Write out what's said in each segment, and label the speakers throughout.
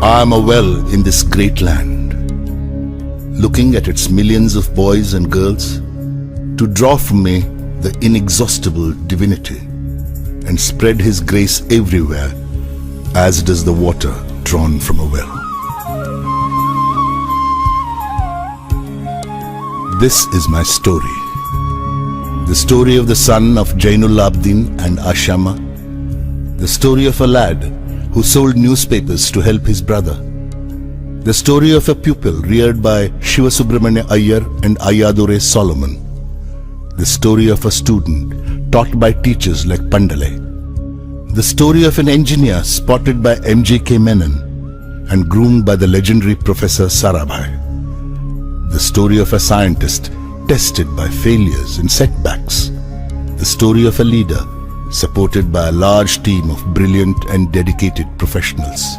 Speaker 1: I am a well in this great land, looking at its millions of boys and girls to draw from me the inexhaustible divinity and spread His grace everywhere as does the water drawn from a well. This is my story. The story of the son of Jainul Abidin and Ashama. The story of a lad who sold newspapers to help his brother. The story of a pupil reared by Shiva Subramanya Iyer and Ayadure Solomon. The story of a student taught by teachers like Pandale. The story of an engineer spotted by M.J.K. Menon and groomed by the legendary Professor Sarabhai. The story of a scientist tested by failures and setbacks. The story of a leader supported by a large team of brilliant and dedicated professionals.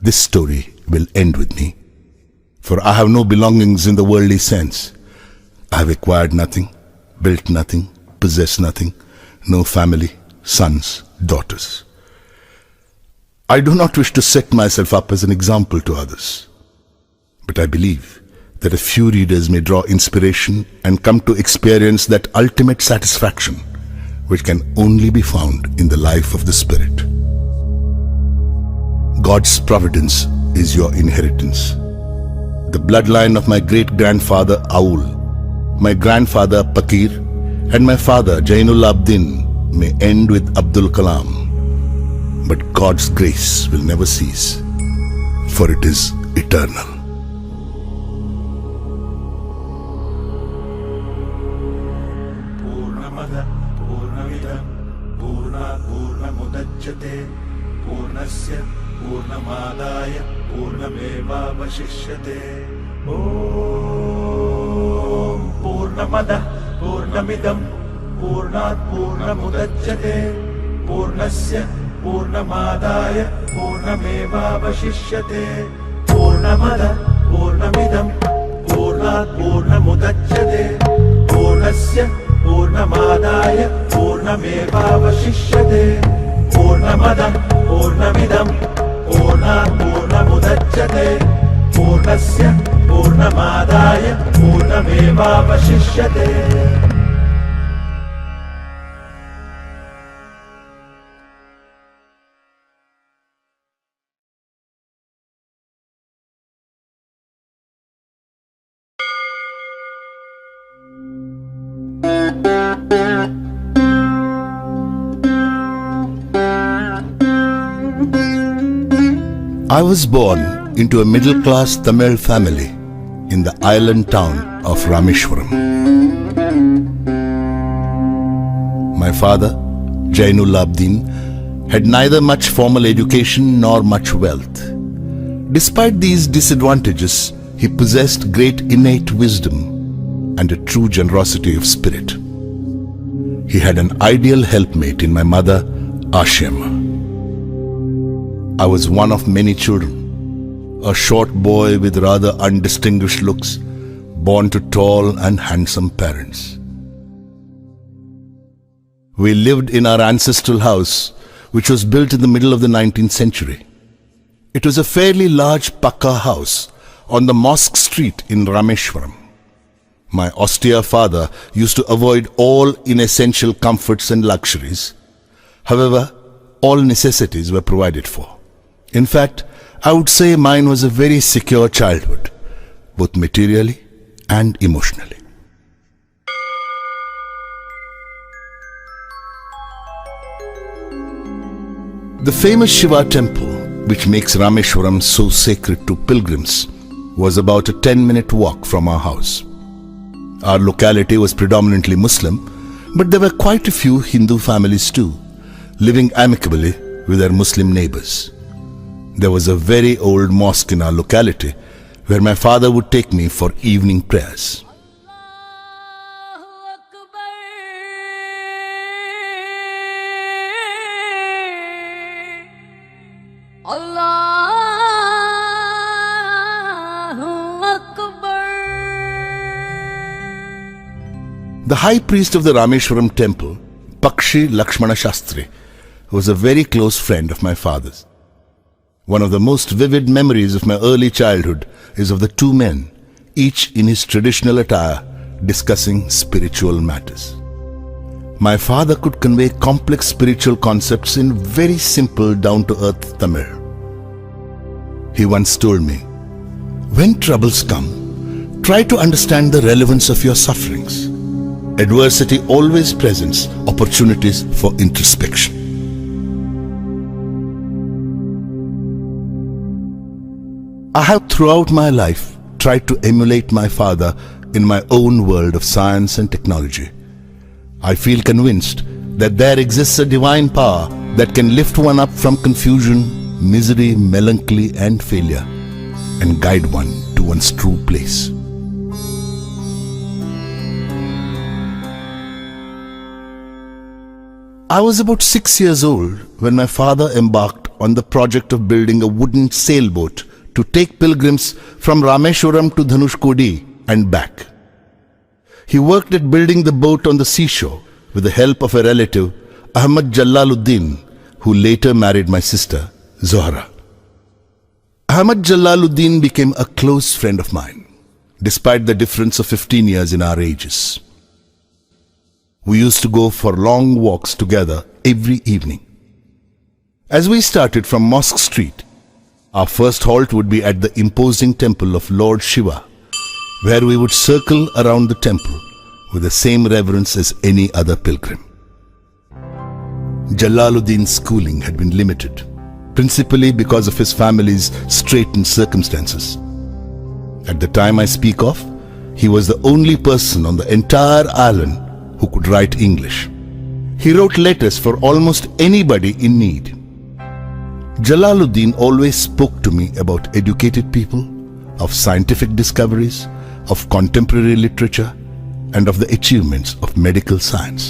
Speaker 1: This story will end with me, for I have no belongings in the worldly sense. I have acquired nothing, built nothing, possessed nothing, no family, sons, daughters. I do not wish to set myself up as an example to others, but I believe that a few readers may draw inspiration and come to experience that ultimate satisfaction which can only be found in the life of the Spirit. God's providence is your inheritance. The bloodline of my great-grandfather Aul, my grandfather Pakir, and my father Jainul Abidin may end with Abdul Kalam, but God's grace will never cease, for it is eternal.
Speaker 2: पूर्णस्य पूर्णमादाय पूर्णमेवावशिष्यते ॐ पूर्णमदः पूर्णमिदं पूर्णात् पूर्णमुदच्यते पूर्णस्य पूर्णमादाय पूर्णमेवावशिष्यते पूर्णमदः पूर्णमिदं पूर्णात् पूर्णमुदच्यते पूर्णस्य पूर्णमादाय पूर्णमेवावशिष्यते पूर्णमदः पूर्णमिदं पूर्णात् पूर्णमुदच्यते पूर्णस्य पूर्णमादाय पूर्णमेवावशिष्यते.
Speaker 1: I was born into a middle-class Tamil family in the island town of Rameshwaram. My father, Jainul Abidin, had neither much formal education nor much wealth. Despite these disadvantages, he possessed great innate wisdom and a true generosity of spirit. He had an ideal helpmate in my mother, Ashima. I was one of many children, a short boy with rather undistinguished looks, born to tall and handsome parents. We lived in our ancestral house, which was built in the middle of the 19th century. It was a fairly large Pakka house on the Mosque Street in Rameshwaram. My austere father used to avoid all inessential comforts and luxuries. However, all necessities were provided for. In fact, I would say mine was a very secure childhood, both materially and emotionally. The famous Shiva temple, which makes Rameshwaram so sacred to pilgrims, was about a 10-minute walk from our house. Our locality was predominantly Muslim, but there were quite a few Hindu families too, living amicably with their Muslim neighbors. There was a very old mosque in our locality where my father would take me for evening prayers. The high priest of the Rameshwaram temple, Pakshi Lakshmana Shastri, was a very close friend of my father's. One of the most vivid memories of my early childhood is of the two men, each in his traditional attire, discussing spiritual matters. My father could convey complex spiritual concepts in very simple, down-to-earth Tamil. He once told me, "When troubles come, try to understand the relevance of your sufferings. Adversity always presents opportunities for introspection." I have throughout my life tried to emulate my father in my own world of science and technology. I feel convinced that there exists a divine power that can lift one up from confusion, misery, melancholy and failure and guide one to one's true place. I was about 6 years old when my father embarked on the project of building a wooden sailboat to take pilgrims from Rameshwaram to Dhanushkodi and back. He worked at building the boat on the seashore with the help of a relative, Ahmad Jalaluddin, who later married my sister, Zohra. Ahmad Jalaluddin became a close friend of mine, despite the difference of 15 years in our ages. We used to go for long walks together every evening. As we started from Mosque Street, our first halt would be at the imposing temple of Lord Shiva, where we would circle around the temple with the same reverence as any other pilgrim. Jalaluddin's schooling had been limited, principally because of his family's straitened circumstances. At the time I speak of, he was the only person on the entire island who could write English. He wrote letters for almost anybody in need. Jalaluddin always spoke to me about educated people, of scientific discoveries, of contemporary literature, and of the achievements of medical science.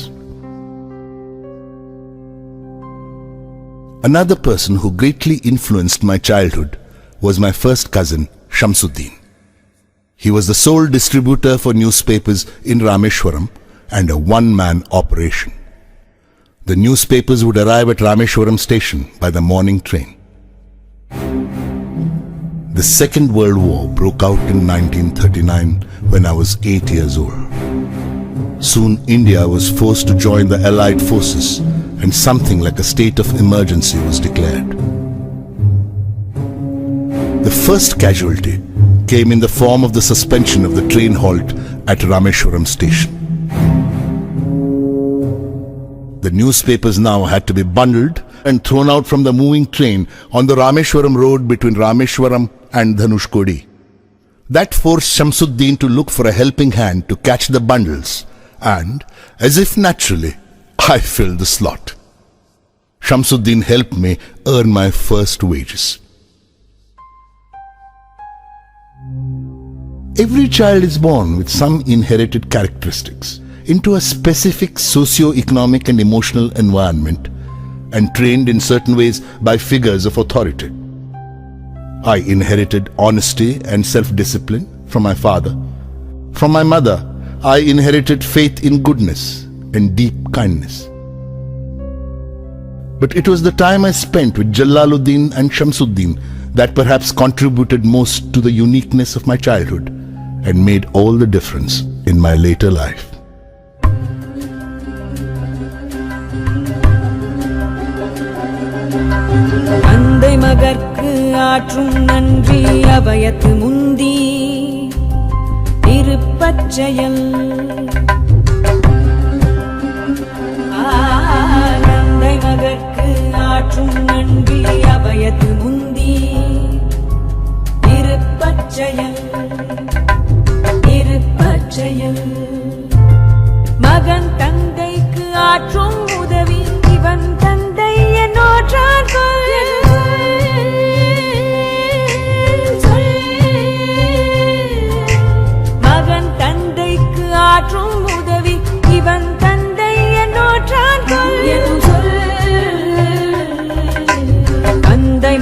Speaker 1: Another person who greatly influenced my childhood was my first cousin, Shamsuddin. He was the sole distributor for newspapers in Rameshwaram and a one-man operation. The newspapers would arrive at Rameshwaram station by the morning train. The Second World War broke out in 1939 when I was 8 years old. Soon India was forced to join the Allied forces and something like a state of emergency was declared. The first casualty came in the form of the suspension of the train halt at Rameshwaram station. The newspapers now had to be bundled and thrown out from the moving train on the Rameshwaram road between Rameshwaram and Dhanushkodi. That forced Shamsuddin to look for a helping hand to catch the bundles, and, as if naturally, I filled the slot. Shamsuddin helped me earn my first wages. Every child is born with some inherited characteristics into a specific socio-economic and emotional environment and trained in certain ways by figures of authority. I inherited honesty and self-discipline from my father. From my mother, I inherited faith in goodness and deep kindness. But it was the time I spent with Jalaluddin and Shamsuddin that perhaps contributed most to the uniqueness of my childhood and made all the difference in my later life.
Speaker 3: தந்தை மகற்கு ஆற்றும் நன்றி அபயத்து முந்தி திருப்பச்செயல் தந்தை மகற்கு ஆற்றும் நன்றி அபயத்து முந்தி திருப்பச்செயல் திருப்பச்செயல் மகன் தந்தைக்கு ஆற்றும் உதவி இவன் தந்தை என்னோற்றார் மகன் தந்தைக்கு ஆற்றும் உதவி இவன் தந்தை என்னோற்றார் தந்தை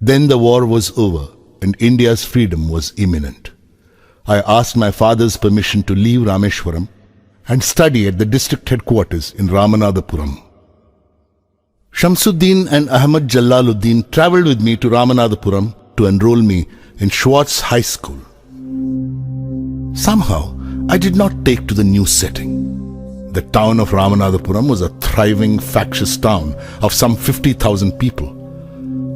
Speaker 1: Then the war was over and India's freedom was imminent. I asked my father's permission to leave Rameshwaram and study at the district headquarters in Ramanathapuram. Shamsuddin and Ahmad Jalaluddin travelled with me to Ramanathapuram to enroll me in Schwartz High School. Somehow, I did not take to the new setting. The town of Ramanathapuram was a thriving, factious town of some 50,000 people.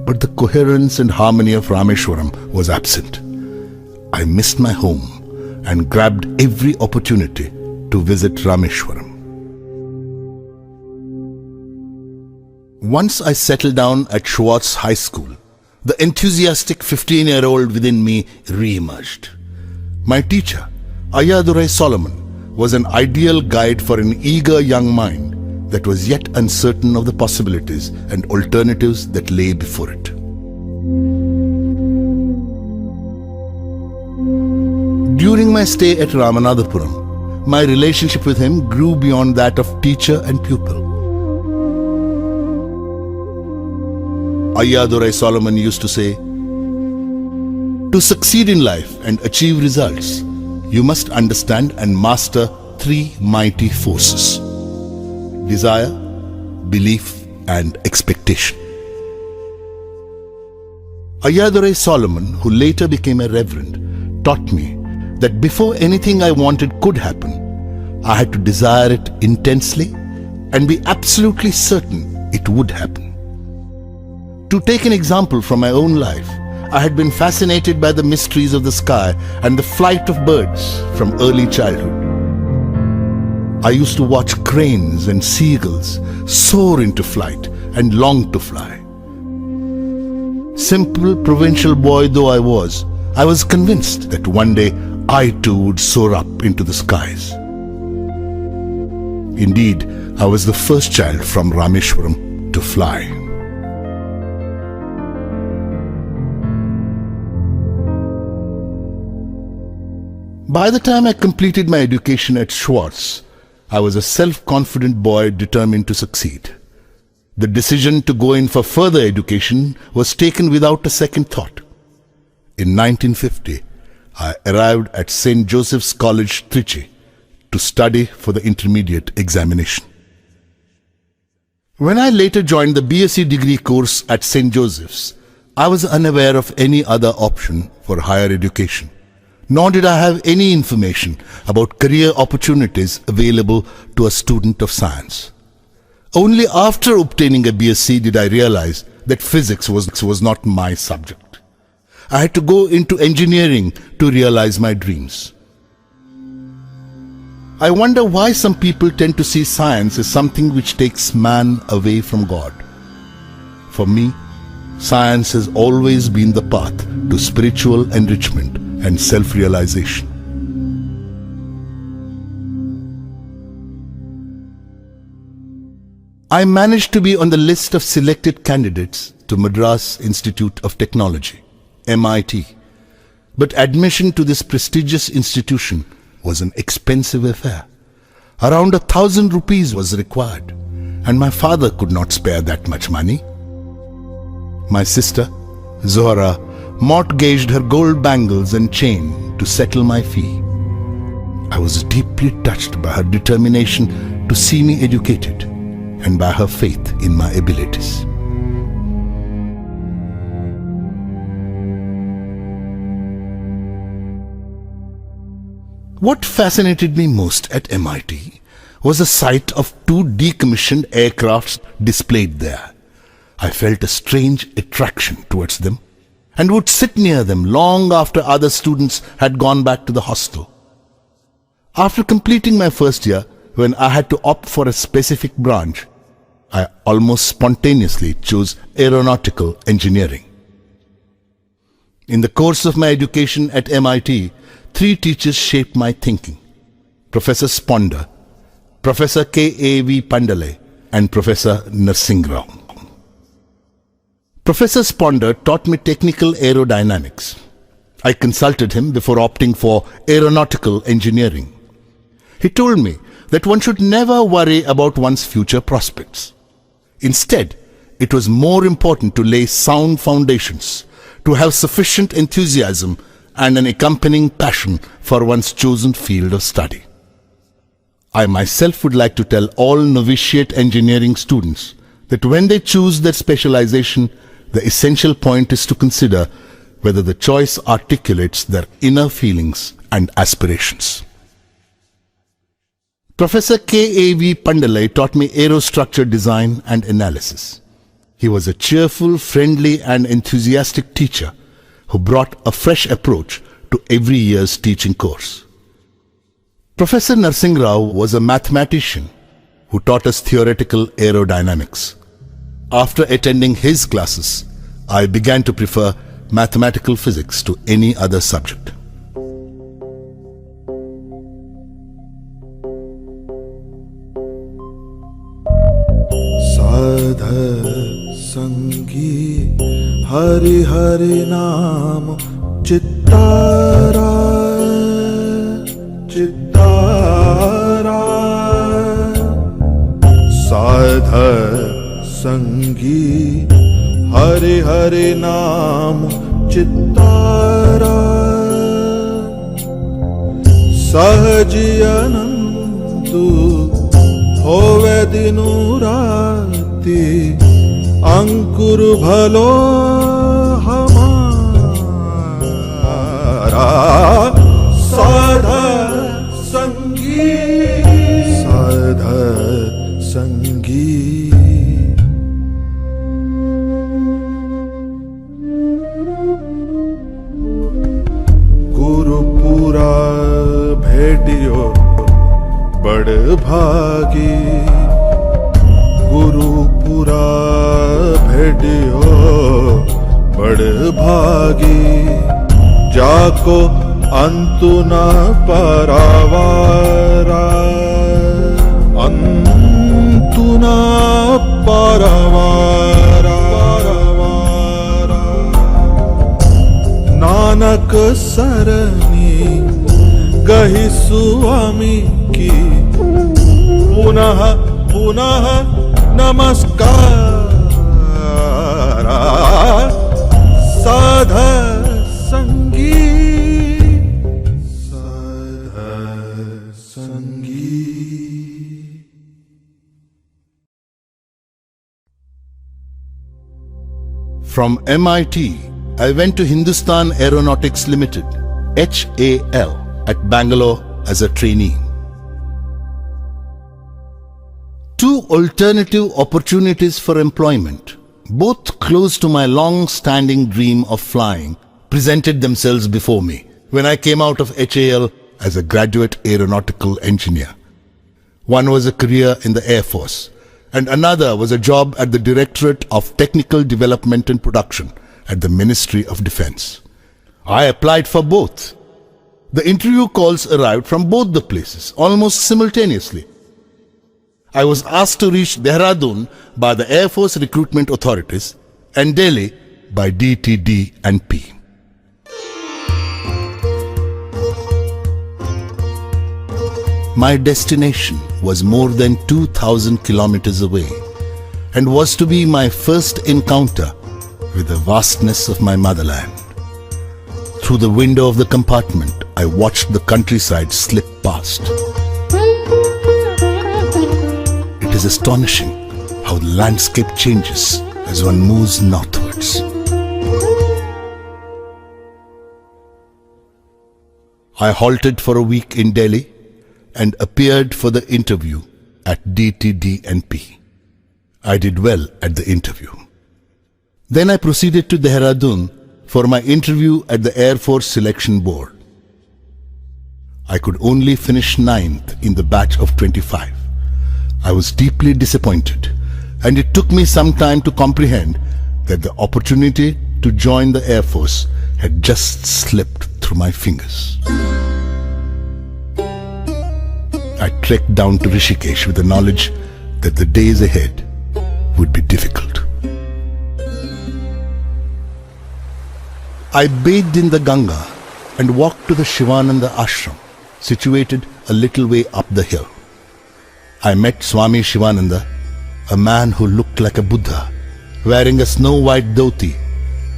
Speaker 1: But the coherence and harmony of Rameshwaram was absent. I missed my home and grabbed every opportunity to visit Rameshwaram. Once I settled down at Schwartz High School, the enthusiastic 15-year-old within me re-emerged. My teacher, Ayadurai Solomon, was an ideal guide for an eager young mind that was yet uncertain of the possibilities and alternatives that lay before it. During my stay at Ramanathapuram, my relationship with him grew beyond that of teacher and pupil. Ayadurai Solomon used to say, "To succeed in life and achieve results, you must understand and master three mighty forces: desire, belief, and expectation." Ayadurai Solomon, who later became a reverend, taught me that before anything I wanted could happen, I had to desire it intensely and be absolutely certain it would happen. To take an example from my own life, I had been fascinated by the mysteries of the sky and the flight of birds from early childhood. I used to watch cranes and seagulls soar into flight and long to fly. Simple provincial boy though I was convinced that one day I too would soar up into the skies. Indeed, I was the first child from Rameshwaram to fly. By the time I completed my education at Schwartz, I was a self-confident boy determined to succeed. The decision to go in for further education was taken without a second thought. In 1950, I arrived at St. Joseph's College, Trichy, to study for the intermediate examination. When I later joined the BSc degree course at St. Joseph's, I was unaware of any other option for higher education, nor did I have any information about career opportunities available to a student of science. Only after obtaining a BSc did I realize that physics was not my subject. I had to go into engineering to realize my dreams. I wonder why some people tend to see science as something which takes man away from God. For me, science has always been the path to spiritual enrichment and self-realization. I managed to be on the list of selected candidates to Madras Institute of Technology, MIT. But admission to this prestigious institution was an expensive affair. Around 1,000 rupees was required, and my father could not spare that much money. My sister, Zohra, mortgaged her gold bangles and chain to settle my fee. I was deeply touched by her determination to see me educated and by her faith in my abilities. What fascinated me most at MIT was the sight of two decommissioned aircrafts displayed there. I felt a strange attraction towards them and would sit near them long after other students had gone back to the hostel. After completing my first year, when I had to opt for a specific branch, I almost spontaneously chose aeronautical engineering. In the course of my education at MIT, 3 teachers shaped my thinking: Professor Sponder, Professor K.A.V. Pandale, and Professor Narsingrao. Professor Sponder taught me technical aerodynamics. I consulted him before opting for aeronautical engineering. He told me that one should never worry about one's future prospects. Instead, it was more important to lay sound foundations, to have sufficient enthusiasm and an accompanying passion for one's chosen field of study. I myself would like to tell all novitiate engineering students that when they choose their specialization, the essential point is to consider whether the choice articulates their inner feelings and aspirations. Professor K.A.V. Pandalai taught me aerostructure design and analysis. He was a cheerful, friendly and enthusiastic teacher who brought a fresh approach to every year's teaching course. Professor Narsingh Rao was a mathematician who taught us theoretical aerodynamics. After attending his classes, I began to prefer mathematical physics to any other subject.
Speaker 4: साध संगी हरि हरि नाम चित्तारा चित्तारा साध संगी हरि हरि नाम चित्तारा सहजी अनंतु होवे दिनु राति अंकुर भलो हमारा साध संगी साध संगी गुरुपुरा भेटियो बड़ भागी गुरुपुरा भेटियो बड़ भागी जाको अंतु न पारावारा अंतु न पारावारा नानक सरनी गही स्वामी की पुनः पुनः नमस्कार साध संगी साध संगी.
Speaker 1: From MIT, I went to Hindustan Aeronautics Limited, HAL, at Bangalore as a trainee. Two alternative opportunities for employment, both close to my long-standing dream of flying, presented themselves before me when I came out of HAL as a graduate aeronautical engineer. One was a career in the Air Force, and another was a job at the Directorate of Technical Development and Production at the Ministry of Defence. I applied for both. The interview calls arrived from both the places almost simultaneously. I was asked to reach Dehradun by the Air Force recruitment authorities and Delhi by DTD and P. My destination was more than 2,000 kilometers away and was to be my first encounter with the vastness of my motherland. Through the window of the compartment, I watched the countryside slip past. It is astonishing how the landscape changes as one moves northwards. I halted for a week in Delhi and appeared for the interview at DTD&P. I did well at the interview. Then I proceeded to Dehradun for my interview at the Air Force Selection Board. I could only finish 9th in the batch of 25. I was deeply disappointed, and it took me some time to comprehend that the opportunity to join the Air Force had just slipped through my fingers. I trekked down to Rishikesh with the knowledge that the days ahead would be difficult. I bathed in the Ganga and walked to the Shivananda ashram, situated a little way up the hill. I met Swami Shivananda, a man who looked like a Buddha wearing a snow-white dhoti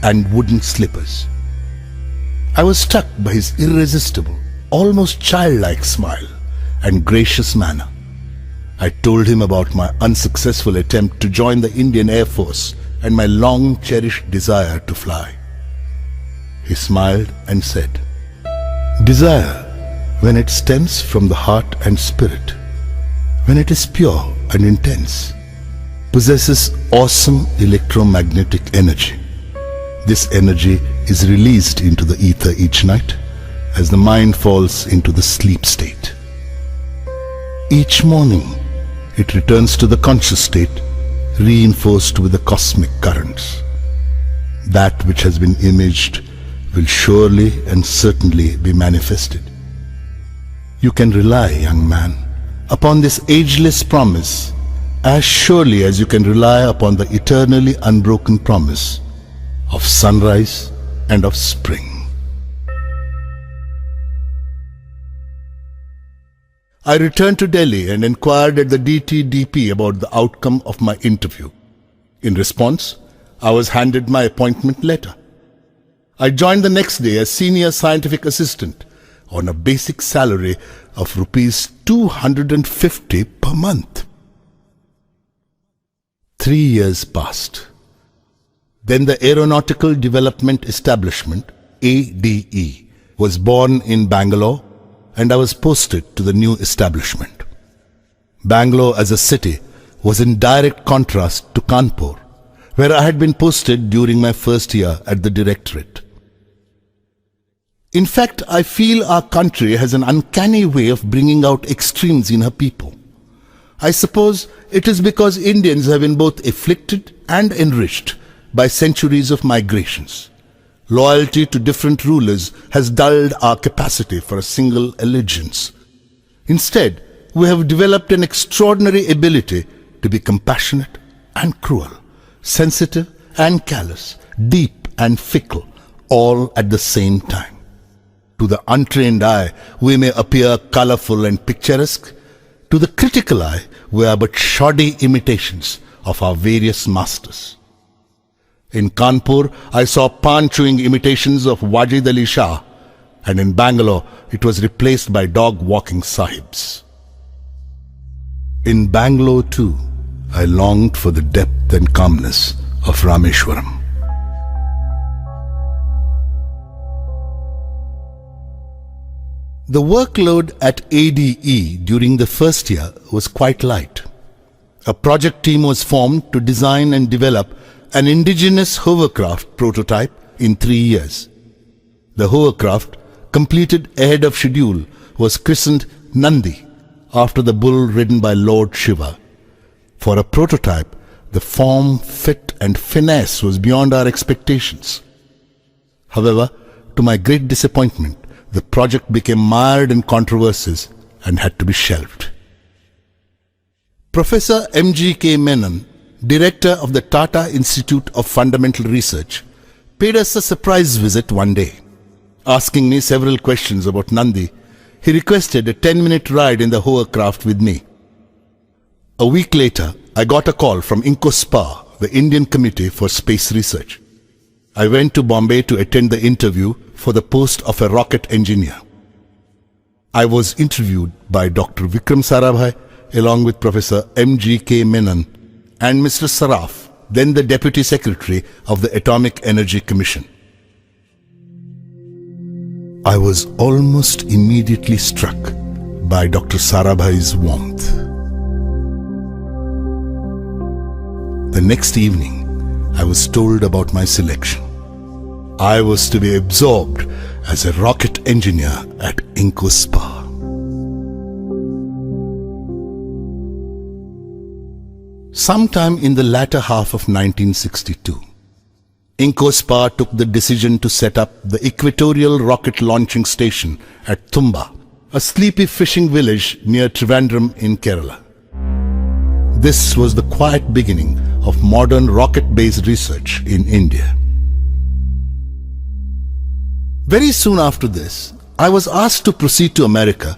Speaker 1: and wooden slippers. I was struck by his irresistible, almost childlike smile and gracious manner. I told him about my unsuccessful attempt to join the Indian Air Force and my long-cherished desire to fly. He smiled and said, "Desire, when it stems from the heart and spirit, when it is pure and intense, possesses awesome electromagnetic energy. This energy is released into the ether each night as the mind falls into the sleep state. Each morning, it returns to the conscious state, reinforced with the cosmic currents. That which has been imaged will surely and certainly be manifested. You can rely, young man, upon this ageless promise as surely as you can rely upon the eternally unbroken promise of sunrise and of spring." I returned to Delhi and inquired at the DTDP about the outcome of my interview. In response, I was handed my appointment letter. I joined the next day as senior scientific assistant on a basic salary of rupees 250 per month. 3 years passed. Then the Aeronautical Development Establishment, ADE, was born in Bangalore, and I was posted to the new establishment. Bangalore as a city was in direct contrast to Kanpur, where I had been posted during my first year at the directorate. In fact, I feel our country has an uncanny way of bringing out extremes in her people. I suppose it is because Indians have been both afflicted and enriched by centuries of migrations. Loyalty to different rulers has dulled our capacity for a single allegiance. Instead, we have developed an extraordinary ability to be compassionate and cruel, sensitive and callous, deep and fickle, all at the same time. To the untrained eye, we may appear colorful and picturesque. To the critical eye, we are but shoddy imitations of our various masters. In Kanpur, I saw pan-chewing imitations of Wajid Ali Shah, and in Bangalore, it was replaced by dog-walking sahibs. In Bangalore too, I longed for the depth and calmness of Rameshwaram. The workload at ADE during the first year was quite light. A project team was formed to design and develop an indigenous hovercraft prototype in 3 years. The hovercraft, completed ahead of schedule, was christened Nandi, after the bull ridden by Lord Shiva. For a prototype, the form, fit and finesse was beyond our expectations. However, to my great disappointment, the project became mired in controversies and had to be shelved. Professor M.G.K. Menon, director of the Tata Institute of Fundamental Research, paid us a surprise visit one day. Asking me several questions about Nandi, he requested a 10-minute ride in the hovercraft with me. A week later, I got a call from INCOSPA, the Indian Committee for Space Research. I went to Bombay to attend the interview for the post of a rocket engineer. I was interviewed by Dr. Vikram Sarabhai along with Professor M.G.K. Menon and Mr. Saraf, then the Deputy Secretary of the Atomic Energy Commission. I was almost immediately struck by Dr. Sarabhai's warmth. The next evening, I was told about my selection. I was to be absorbed as a rocket engineer at INCOSPA. Sometime in the latter half of 1962, INCOSPA took the decision to set up the Equatorial Rocket Launching Station at Tumba, a sleepy fishing village near Trivandrum in Kerala. This was the quiet beginning of modern rocket-based research in India. Very soon after this, I was asked to proceed to America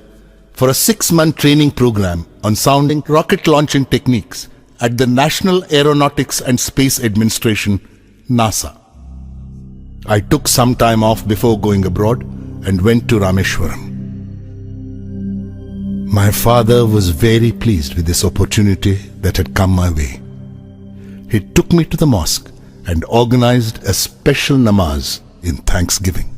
Speaker 1: for a 6-month training program on sounding rocket launching techniques at the National Aeronautics and Space Administration, NASA. I took some time off before going abroad and went to Rameshwaram. My father was very pleased with this opportunity that had come my way. He took me to the mosque and organized a special namaz in thanksgiving.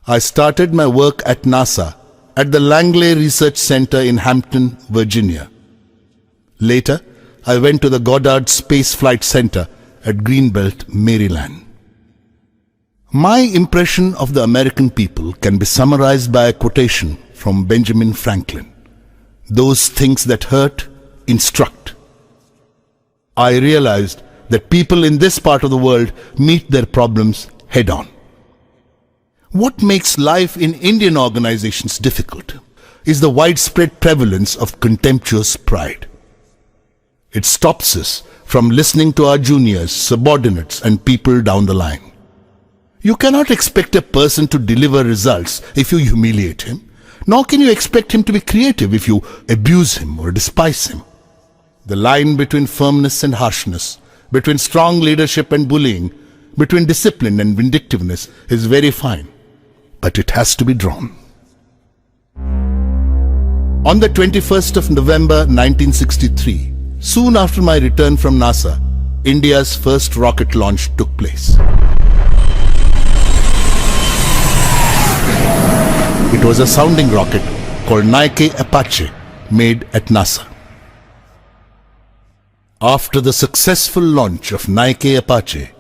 Speaker 1: I started my work at NASA at the Langley Research Center in Hampton, Virginia. Later, I went to the Goddard Space Flight Center at Greenbelt, Maryland. My impression of the American people can be summarized by a quotation from Benjamin Franklin. Those things that hurt instruct. I realized that people in this part of the world meet their problems head on. What makes life in Indian organizations difficult is the widespread prevalence of contemptuous pride. It stops us from listening to our juniors, subordinates, and people down the line. You cannot expect a person to deliver results if you humiliate him, nor can you expect him to be creative if you abuse him or despise him. The line between firmness and harshness, between strong leadership and bullying, between discipline and vindictiveness is very fine. But it has to be drawn. On the 21st of November 1963, soon after my return from NASA, India's first rocket launch took place. It was a sounding rocket called Nike Apache, made at NASA. After the successful launch of Nike Apache,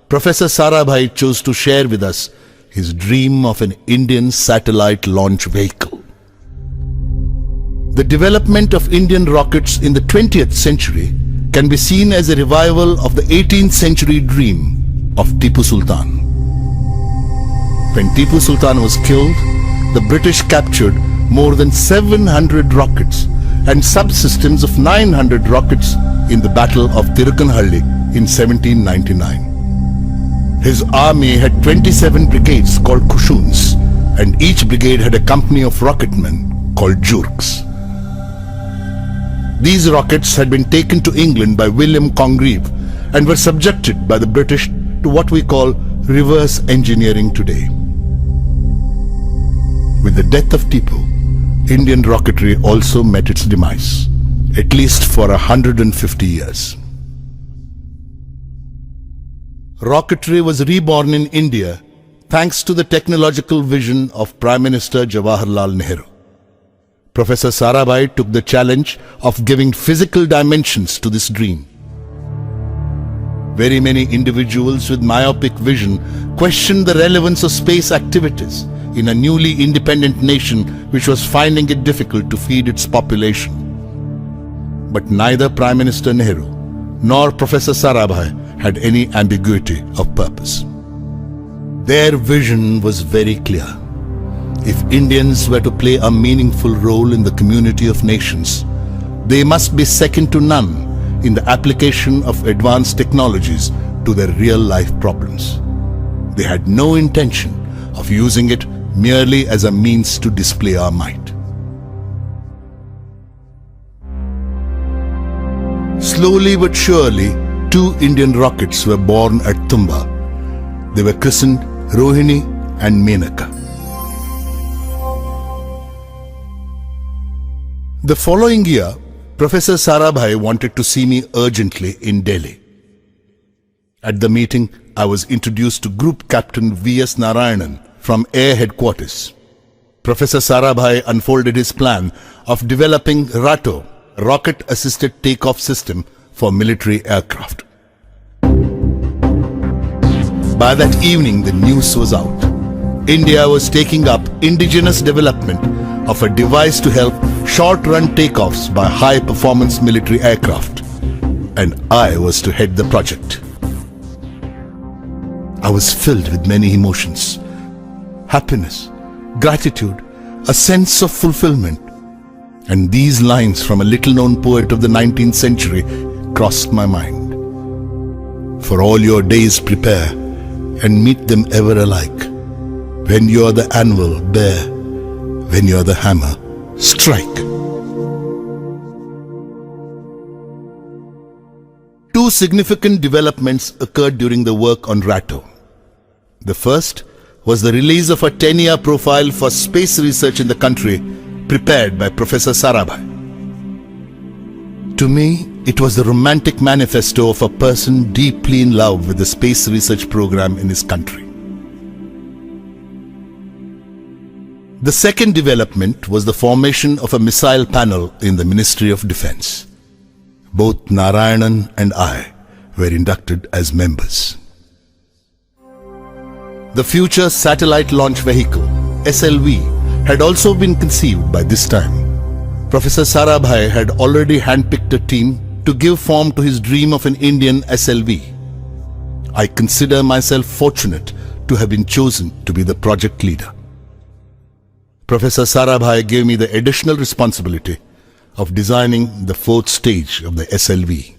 Speaker 1: Professor Sarabhai chose to share with us his dream of an Indian satellite launch vehicle. The development of Indian rockets in the 20th century can be seen as a revival of the 18th century dream of Tipu Sultan. When Tipu Sultan was killed, the British captured more than 700 rockets and subsystems of 900 rockets in the Battle of Tirukanhalli in 1799. His army had 27 brigades called Kushuns, and each brigade had a company of rocketmen called Jurks. These rockets had been taken to England by William Congreve and were subjected by the British to what we call reverse engineering today. With the death of Tipu, Indian rocketry also met its demise, at least for 150 years. Rocketry was reborn in India thanks to the technological vision of Prime Minister Jawaharlal Nehru. Professor Sarabhai took the challenge of giving physical dimensions to this dream. Very many individuals with myopic vision questioned the relevance of space activities in a newly independent nation which was finding it difficult to feed its population. But neither Prime Minister Nehru nor Professor Sarabhai had any ambiguity of purpose. Their vision was very clear. If Indians were to play a meaningful role in the community of nations, they must be second to none in the application of advanced technologies to their real-life problems. They had no intention of using it merely as a means to display our might. Slowly but surely, 2 Indian rockets were born at Tumba. They were christened Rohini and Menaka. The following year, Professor Sarabhai wanted to see me urgently in Delhi. At the meeting, I was introduced to Group Captain V.S. Narayanan from Air Headquarters. Professor Sarabhai unfolded his plan of developing RATO, Rocket-Assisted Takeoff System for military aircraft. By that evening, the news was out. India was taking up indigenous development of a device to help short-run takeoffs by high-performance military aircraft, and I was to head the project. I was filled with many emotions: happiness, gratitude, a sense of fulfillment. And these lines from a little-known poet of the 19th century crossed my mind. For all your days prepare, and meet them ever alike. When you are the anvil, bear. When you are the hammer, strike. Two significant developments occurred during the work on RATO. The first was the release of a 10-year profile for space research in the country, prepared by Professor Sarabhai. To me, it was the romantic manifesto of a person deeply in love with the space research program in his country. The second development was the formation of a missile panel in the Ministry of Defence. Both Narayanan and I were inducted as members. The Future Satellite Launch Vehicle, SLV, had also been conceived by this time. Professor Sarabhai had already handpicked a team to give form to his dream of an Indian SLV. I consider myself fortunate to have been chosen to be the project leader. Professor Sarabhai gave me the additional responsibility of designing the fourth stage of the SLV.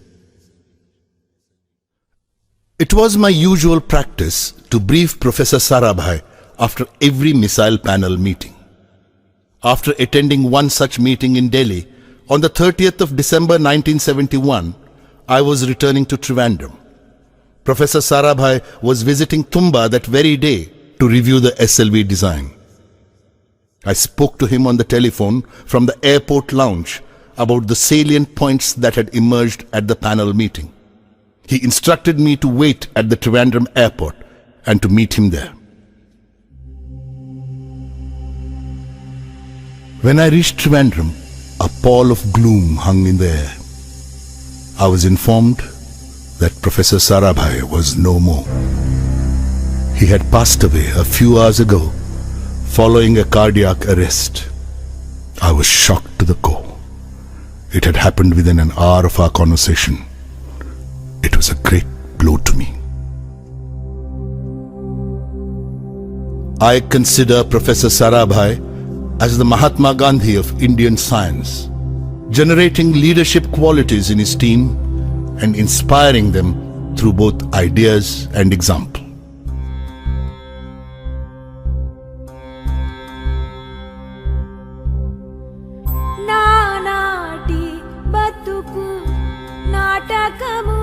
Speaker 1: It was my usual practice to brief Professor Sarabhai after every missile panel meeting. After attending one such meeting in Delhi, on the 30th of December 1971, I was returning to Trivandrum. Professor Sarabhai was visiting Tumba that very day to review the SLV design. I spoke to him on the telephone from the airport lounge about the salient points that had emerged at the panel meeting. He instructed me to wait at the Trivandrum airport and to meet him there. When I reached Trivandrum, a pall of gloom hung in the air. I was informed that Professor Sarabhai was no more. He had passed away a few hours ago following a cardiac arrest. I was shocked to the core. It had happened within an hour of our conversation. It was a great blow to me. I consider Professor Sarabhai as the Mahatma Gandhi of Indian science, generating leadership qualities in his team and inspiring them through both ideas and example.
Speaker 3: నానాటి బతుకు నాటకము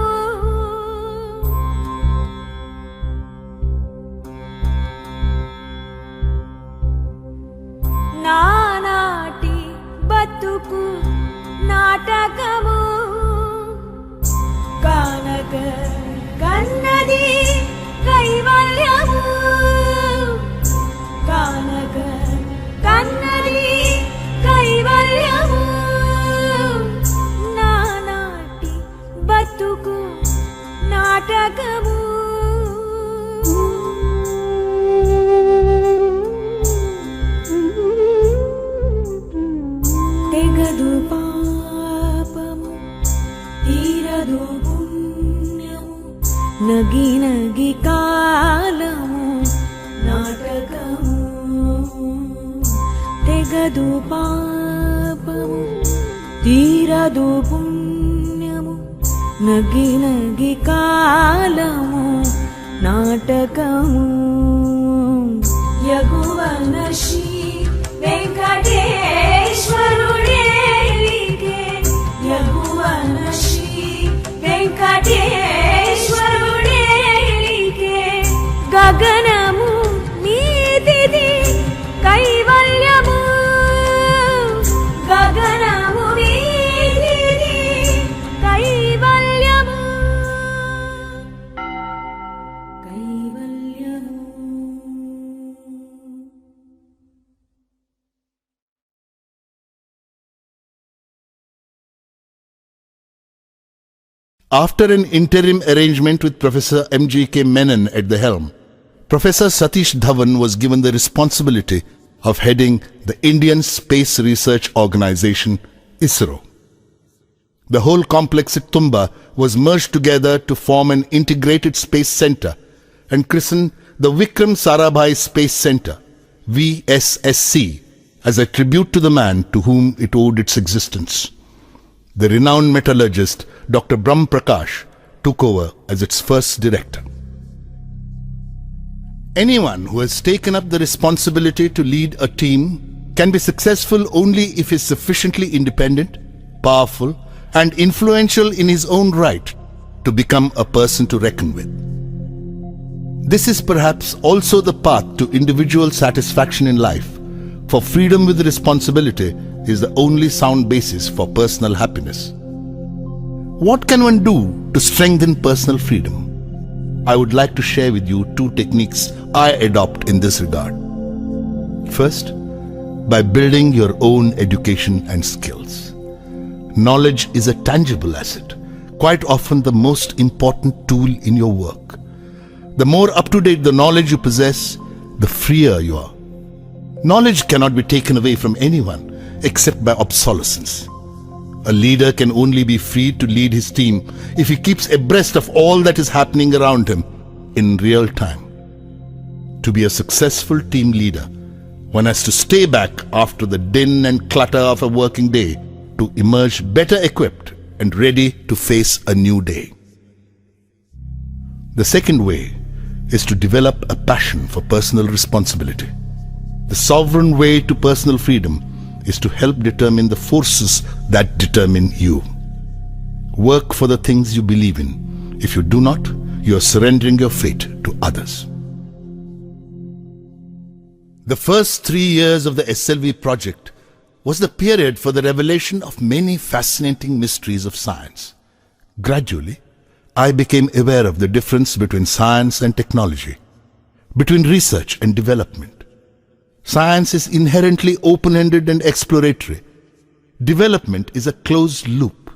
Speaker 3: నానాటి బతుకు నాటకము కానక కన్నది కైవల్యము కానక కన్నది కైవల్యము నానాటి బతుకు నాటకము తెగదు పాపము తీరదు పుణ్యము నగి నగి కాలము నాటకము తెగదు పాపము తీరదు పుణ్యము నగి నగి కాలము నాటకము యగువన Shri వెంకటేశ్వరుడే యగువన Shri వెంకటేశ్వరుడే
Speaker 1: After an interim arrangement with Professor M.G.K. Menon at the helm, Professor Satish Dhawan was given the responsibility of heading the Indian Space Research Organization, ISRO. The whole complex at Tumba was merged together to form an integrated space center and christened the Vikram Sarabhai Space Center, VSSC, as a tribute to the man to whom it owed its existence. The renowned metallurgist Dr. Brahm Prakash took over as its first director. Anyone who has taken up the responsibility to lead a team can be successful only if he is sufficiently independent, powerful, and influential in his own right to become a person to reckon with. This is perhaps also the path to individual satisfaction in life, for freedom with responsibility is the only sound basis for personal happiness. What can one do to strengthen personal freedom? I would like to share with you two techniques I adopt in this regard. First, by building your own education and skills. Knowledge is a tangible asset, quite often the most important tool in your work. The more up-to-date the knowledge you possess, the freer you are. Knowledge cannot be taken away from anyone except by obsolescence. A leader can only be free to lead his team if he keeps abreast of all that is happening around him in real time. To be a successful team leader, one has to stay back after the din and clutter of a working day to emerge better equipped and ready to face a new day. The second way is to develop a passion for personal responsibility. The sovereign way to personal freedom is to help determine the forces that determine you. Work for the things you believe in. If you do not, you are surrendering your fate to others. The first 3 years of the SLV project was the period for the revelation of many fascinating mysteries of science. Gradually, I became aware of the difference between science and technology, between research and development. Science is inherently open-ended and exploratory. Development is a closed loop.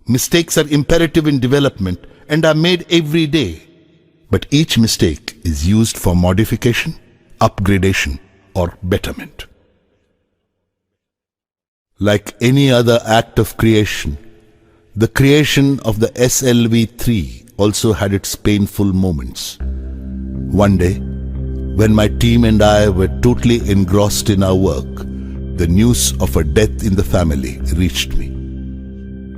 Speaker 1: Mistakes are imperative in development and are made every day. But each mistake is used for modification, upgradation, or betterment. Like any other act of creation, the creation of the SLV-3 also had its painful moments. One day, when my team and I were totally engrossed in our work, the news of a death in the family reached me.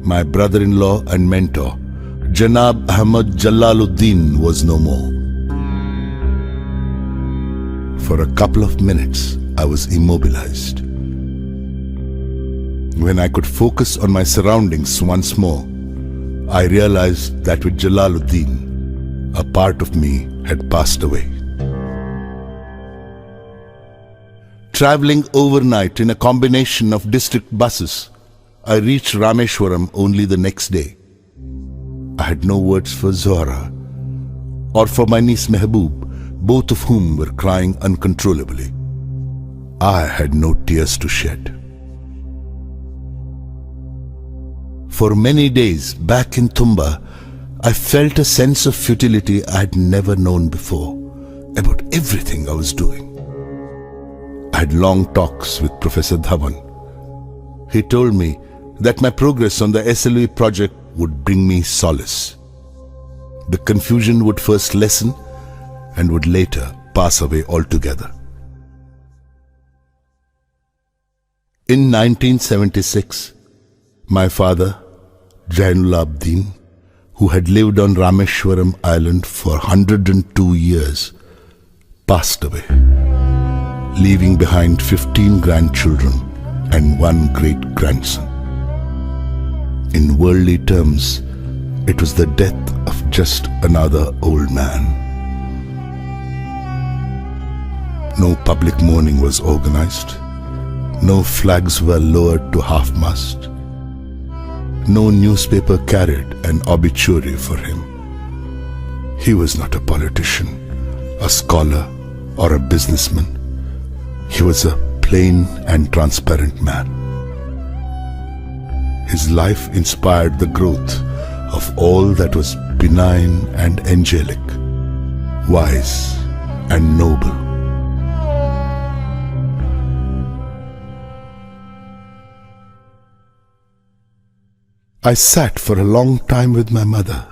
Speaker 1: My brother-in-law and mentor, Janab Ahmad Jalaluddin, was no more. For a couple of minutes, I was immobilized. When I could focus on my surroundings once more, I realized that with Jalaluddin, a part of me had passed away. Traveling overnight in a combination of district buses, I reached Rameshwaram only the next day. I had no words for Zohra or for my niece Mehboob, both of whom were crying uncontrollably. I had no tears to shed. For many days back in Tumba, I felt a sense of futility I had never known before about everything I was doing. I had long talks with Professor Dhawan. He told me that my progress on the SLV project would bring me solace. The confusion would first lessen and would later pass away altogether. In 1976, my father, Jainulabdin, who had lived on Rameshwaram Island for 102 years, passed away, leaving behind 15 grandchildren and 1 great-grandson. In worldly terms, it was the death of just another old man. No public mourning was organized. No flags were lowered to half-mast. No newspaper carried an obituary for him. He was not a politician, a scholar, or a businessman. He was a plain and transparent man. His life inspired the growth of all that was benign and angelic, wise and noble. I sat for a long time with my mother,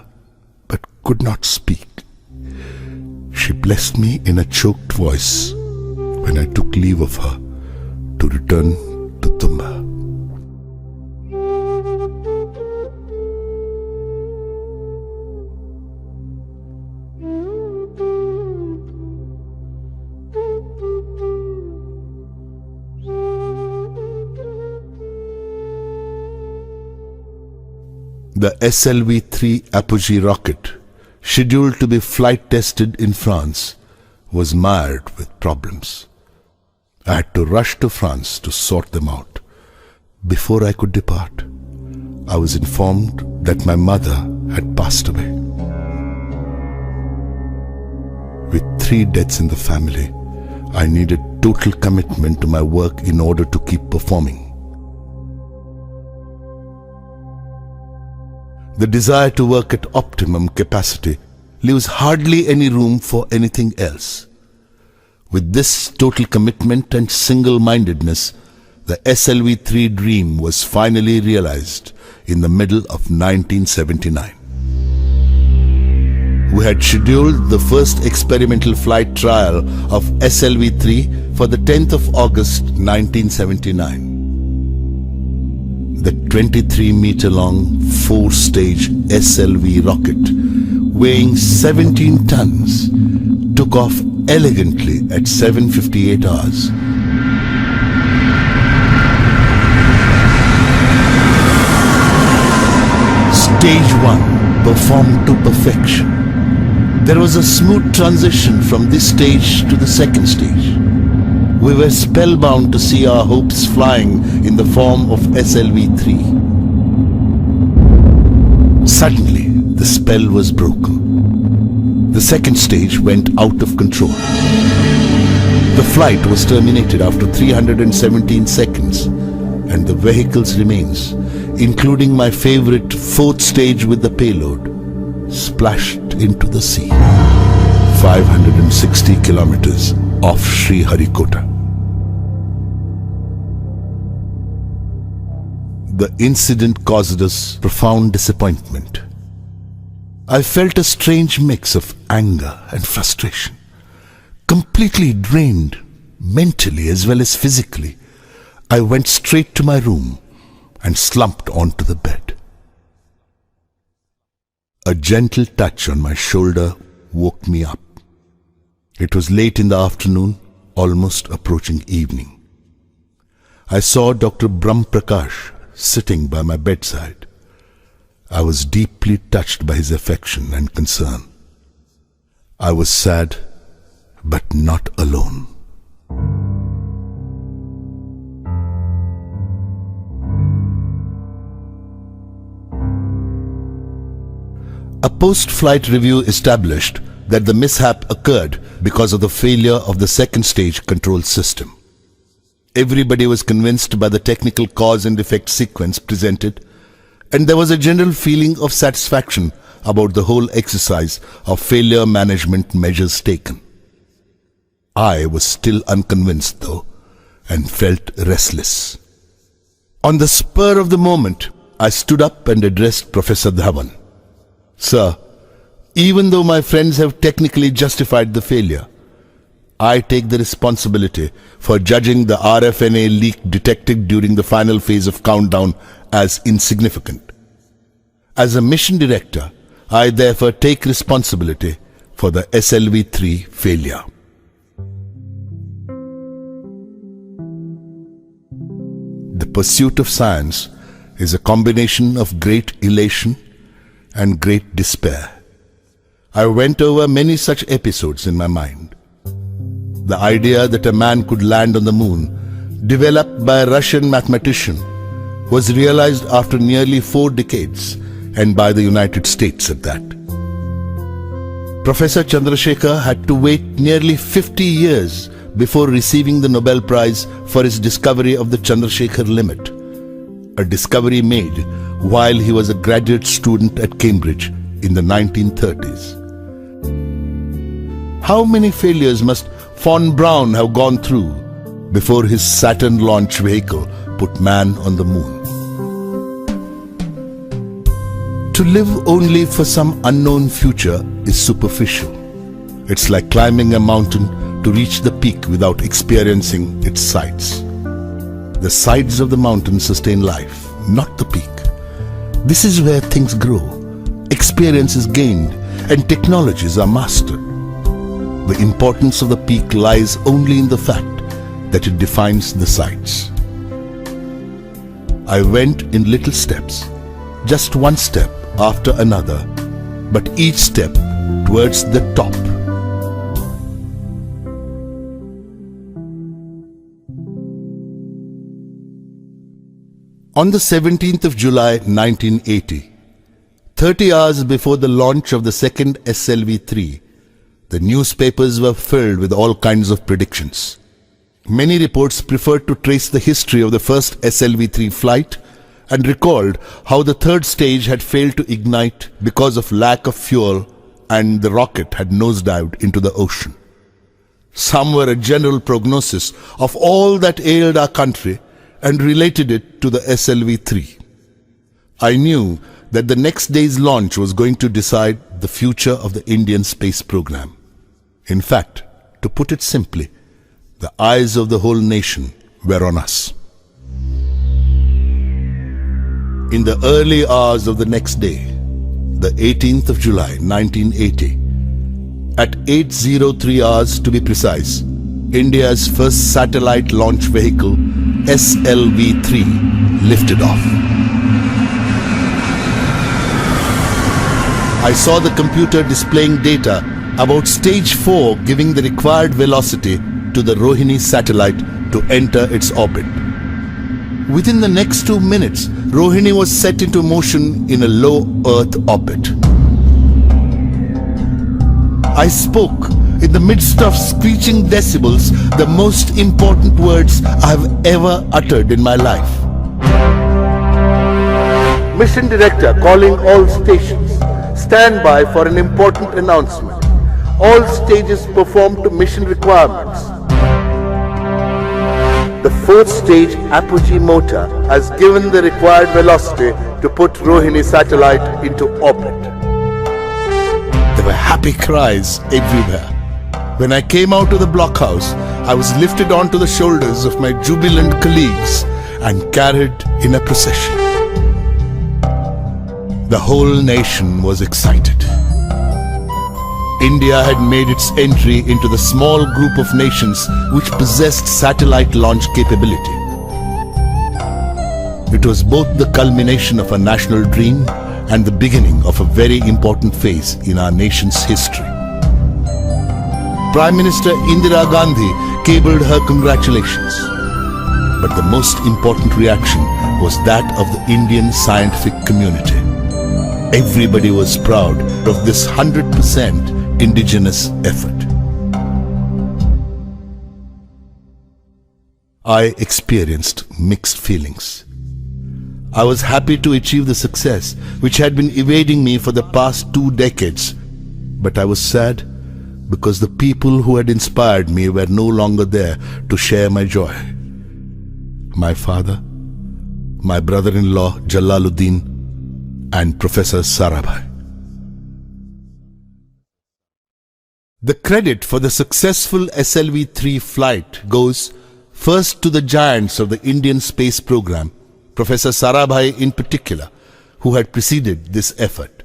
Speaker 1: but could not speak. She blessed me in a choked voice when I took leave of her to return to Tumba. The SLV-3 Apogee rocket, scheduled to be flight tested in France, was mired with problems. I had to rush to France to sort them out. Before I could depart, I was informed that my mother had passed away. With 3 deaths in the family, I needed total commitment to my work in order to keep performing. The desire to work at optimum capacity leaves hardly any room for anything else. With this total commitment and single-mindedness, the SLV-3 dream was finally realized in the middle of 1979. We had scheduled the first experimental flight trial of SLV-3 for the 10th of August 1979. The 23-meter-long 4-stage SLV rocket, weighing 17 tons, took off elegantly at 7:58 hours. Stage 1 performed to perfection. There was a smooth transition from this stage to the second stage. We were spellbound to see our hopes flying in the form of SLV-3. Suddenly, the spell was broken. The second stage went out of control. The flight was terminated after 317 seconds, and the vehicle's remains, including my favorite 4th stage with the payload, splashed into the sea, 560 kilometers off Sriharikota. The incident caused us profound disappointment. I felt a strange mix of anger and frustration. Completely drained, mentally as well as physically, I went straight to my room and slumped onto the bed. A gentle touch on my shoulder woke me up. It was late in the afternoon, almost approaching evening. I saw Dr. Brahm Prakash sitting by my bedside. I was deeply touched by his affection and concern. I was sad, but not alone. A post-flight review established that the mishap occurred because of the failure of the second stage control system. Everybody was convinced by the technical cause and effect sequence presented, and there was a general feeling of satisfaction about the whole exercise of failure management measures taken. I was still unconvinced though, and felt restless. On the spur of the moment, I stood up and addressed Professor Dhawan. Sir, even though my friends have technically justified the failure, I take the responsibility for judging the RFNA leak detected during the final phase of countdown as insignificant. As a mission director, I therefore take responsibility for the SLV-3 failure. The pursuit of science is a combination of great elation and great despair. I went over many such episodes in my mind. The idea that a man could land on the moon, developed by a Russian mathematician, was realized after nearly 4 decades, and by the United States at that. Professor Chandrasekhar had to wait nearly 50 years before receiving the Nobel Prize for his discovery of the Chandrasekhar limit, a discovery made while he was a graduate student at Cambridge in the 1930s. How many failures must Von Braun have gone through before his Saturn launch vehicle put man on the moon? To live only for some unknown future is superficial. It's like climbing a mountain to reach the peak without experiencing its sides. The sides of the mountain sustain life, not the peak. This is where things grow, experience is gained, and technologies are mastered. The importance of the peak lies only in the fact that it defines the sides. I went in little steps, just one step after another, but each step towards the top. On the 17th of July 1980, 30 hours before the launch of the second SLV-3, the newspapers were filled with all kinds of predictions. Many reports preferred to trace the history of the first SLV-3 flight and recalled how the third stage had failed to ignite because of lack of fuel and the rocket had nosedived into the ocean. Some were a general prognosis of all that ailed our country and related it to the SLV-3. I knew that the next day's launch was going to decide the future of the Indian space program. In fact, to put it simply, the eyes of the whole nation were on us. In the early hours of the next day, the 18th of July 1980, at 8:03 hours to be precise, India's first satellite launch vehicle, SLV-3, lifted off. I saw the computer displaying data about stage 4 giving the required velocity to the Rohini satellite to enter its orbit. Within the next 2 minutes, Rohini was set into motion in a low Earth orbit. I spoke in the midst of screeching decibels the most important words I have ever uttered in my life. Mission Director calling all stations. Stand by for an important announcement. All stages perform to mission requirements. The fourth stage apogee motor has given the required velocity to put Rohini satellite into orbit. There were happy cries everywhere. When I came out of the blockhouse, I was lifted onto the shoulders of my jubilant colleagues and carried in a procession. The whole nation was excited. India had made its entry into the small group of nations which possessed satellite launch capability. It was both the culmination of a national dream and the beginning of a very important phase in our nation's history. Prime Minister Indira Gandhi cabled her congratulations. But the most important reaction was that of the Indian scientific community. Everybody was proud of this 100% indigenous effort. I experienced mixed feelings. I was happy to achieve the success which had been evading me for the past 2 decades, but I was sad because the people who had inspired me were no longer there to share my joy. My father, my brother-in-law Jalaluddin, and Professor Sarabhai. The credit for the successful SLV-3 flight goes first to the giants of the Indian space program, Professor Sarabhai in particular, who had preceded this effort.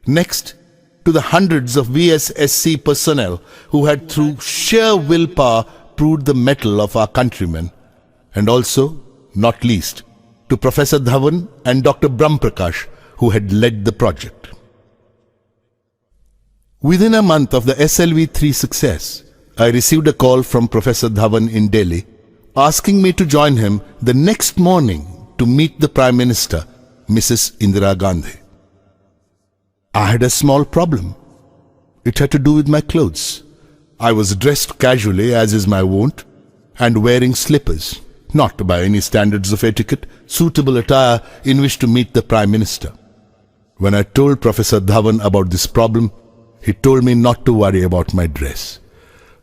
Speaker 1: Next, to the hundreds of VSSC personnel who had through sheer willpower proved the mettle of our countrymen, and also, not least, to Professor Dhawan and Dr. Brahm Prakash, who had led the project. Within a month of the SLV-3 success, I received a call from Professor Dhawan in Delhi asking me to join him the next morning to meet the Prime Minister, Mrs. Indira Gandhi. I had a small problem. It had to do with my clothes. I was dressed casually, as is my wont, and wearing slippers. not by any standards of etiquette, suitable attire in which to meet the Prime Minister. When I told Professor Dhawan about this problem, he told me not to worry about my dress.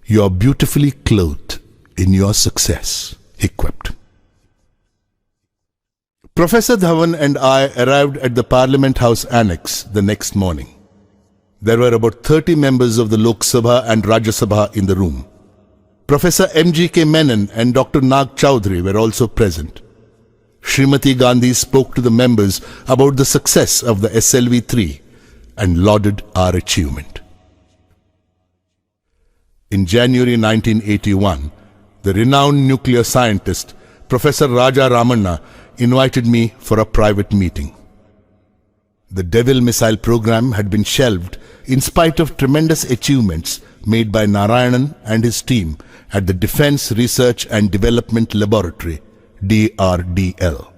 Speaker 1: "You are beautifully clothed in your success," he quipped. Professor Dhawan and I arrived at the Parliament House Annex the next morning. There were about 30 members of the Lok Sabha and Rajya Sabha in the room. Professor M.G.K. Menon and Dr. Nag Chowdhury were also present. Srimati Gandhi spoke to the members about the success of the SLV-3 and lauded our achievement. In January 1981, the renowned nuclear scientist Professor Raja Ramanna invited me for a private meeting. The Devil missile program had been shelved in spite of tremendous achievements made by Narayanan and his team at the Defence Research and Development Laboratory, DRDL.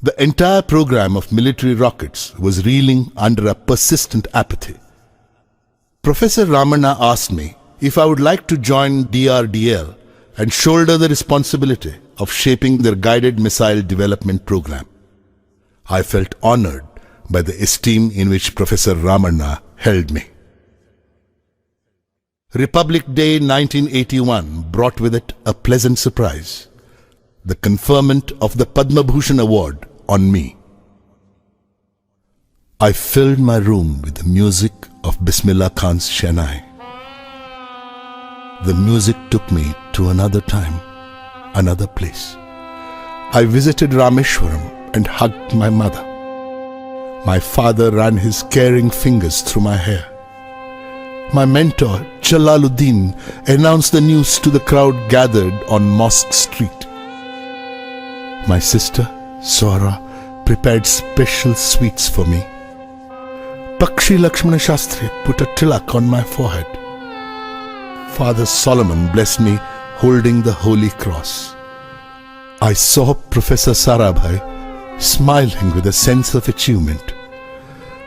Speaker 1: The entire program of military rockets was reeling under a persistent apathy. Professor Ramanna asked me if I would like to join DRDL and shoulder the responsibility of shaping their guided missile development program. I felt honored by the esteem in which Professor Ramanna held me. Republic Day 1981 brought with it a pleasant surprise: the conferment of the Padma Bhushan Award on me. I filled my room with the music of Bismillah Khan's Shehnai. The music took me to another time, another place. I visited Rameshwaram and hugged my mother. My father ran his caring fingers through my hair. My mentor, Jalaluddin, announced the news to the crowd gathered on Mosque Street. My sister, Swara, prepared special sweets for me. Pakshi Lakshmana Shastri put a tilak on my forehead. Father Solomon blessed me holding the Holy Cross. I saw Professor Sarabhai smiling with a sense of achievement.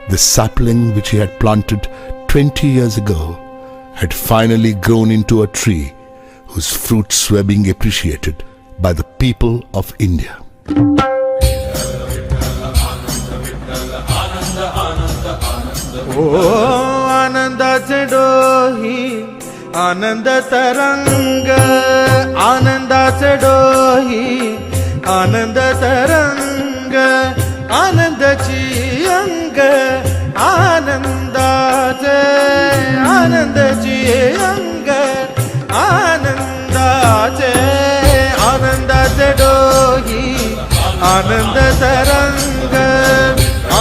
Speaker 1: The sapling which he had planted 20 years ago had finally grown into a tree whose fruits were being appreciated by the people of India.
Speaker 4: ओ आनंदाचे डोही आनंद तरंग आनंदाचे डोही आनंद तरंग आनंदाची अंग आनंदाचे आनंदाची अंग आनंदाचे आनंदाचे डोही आनंद तरंग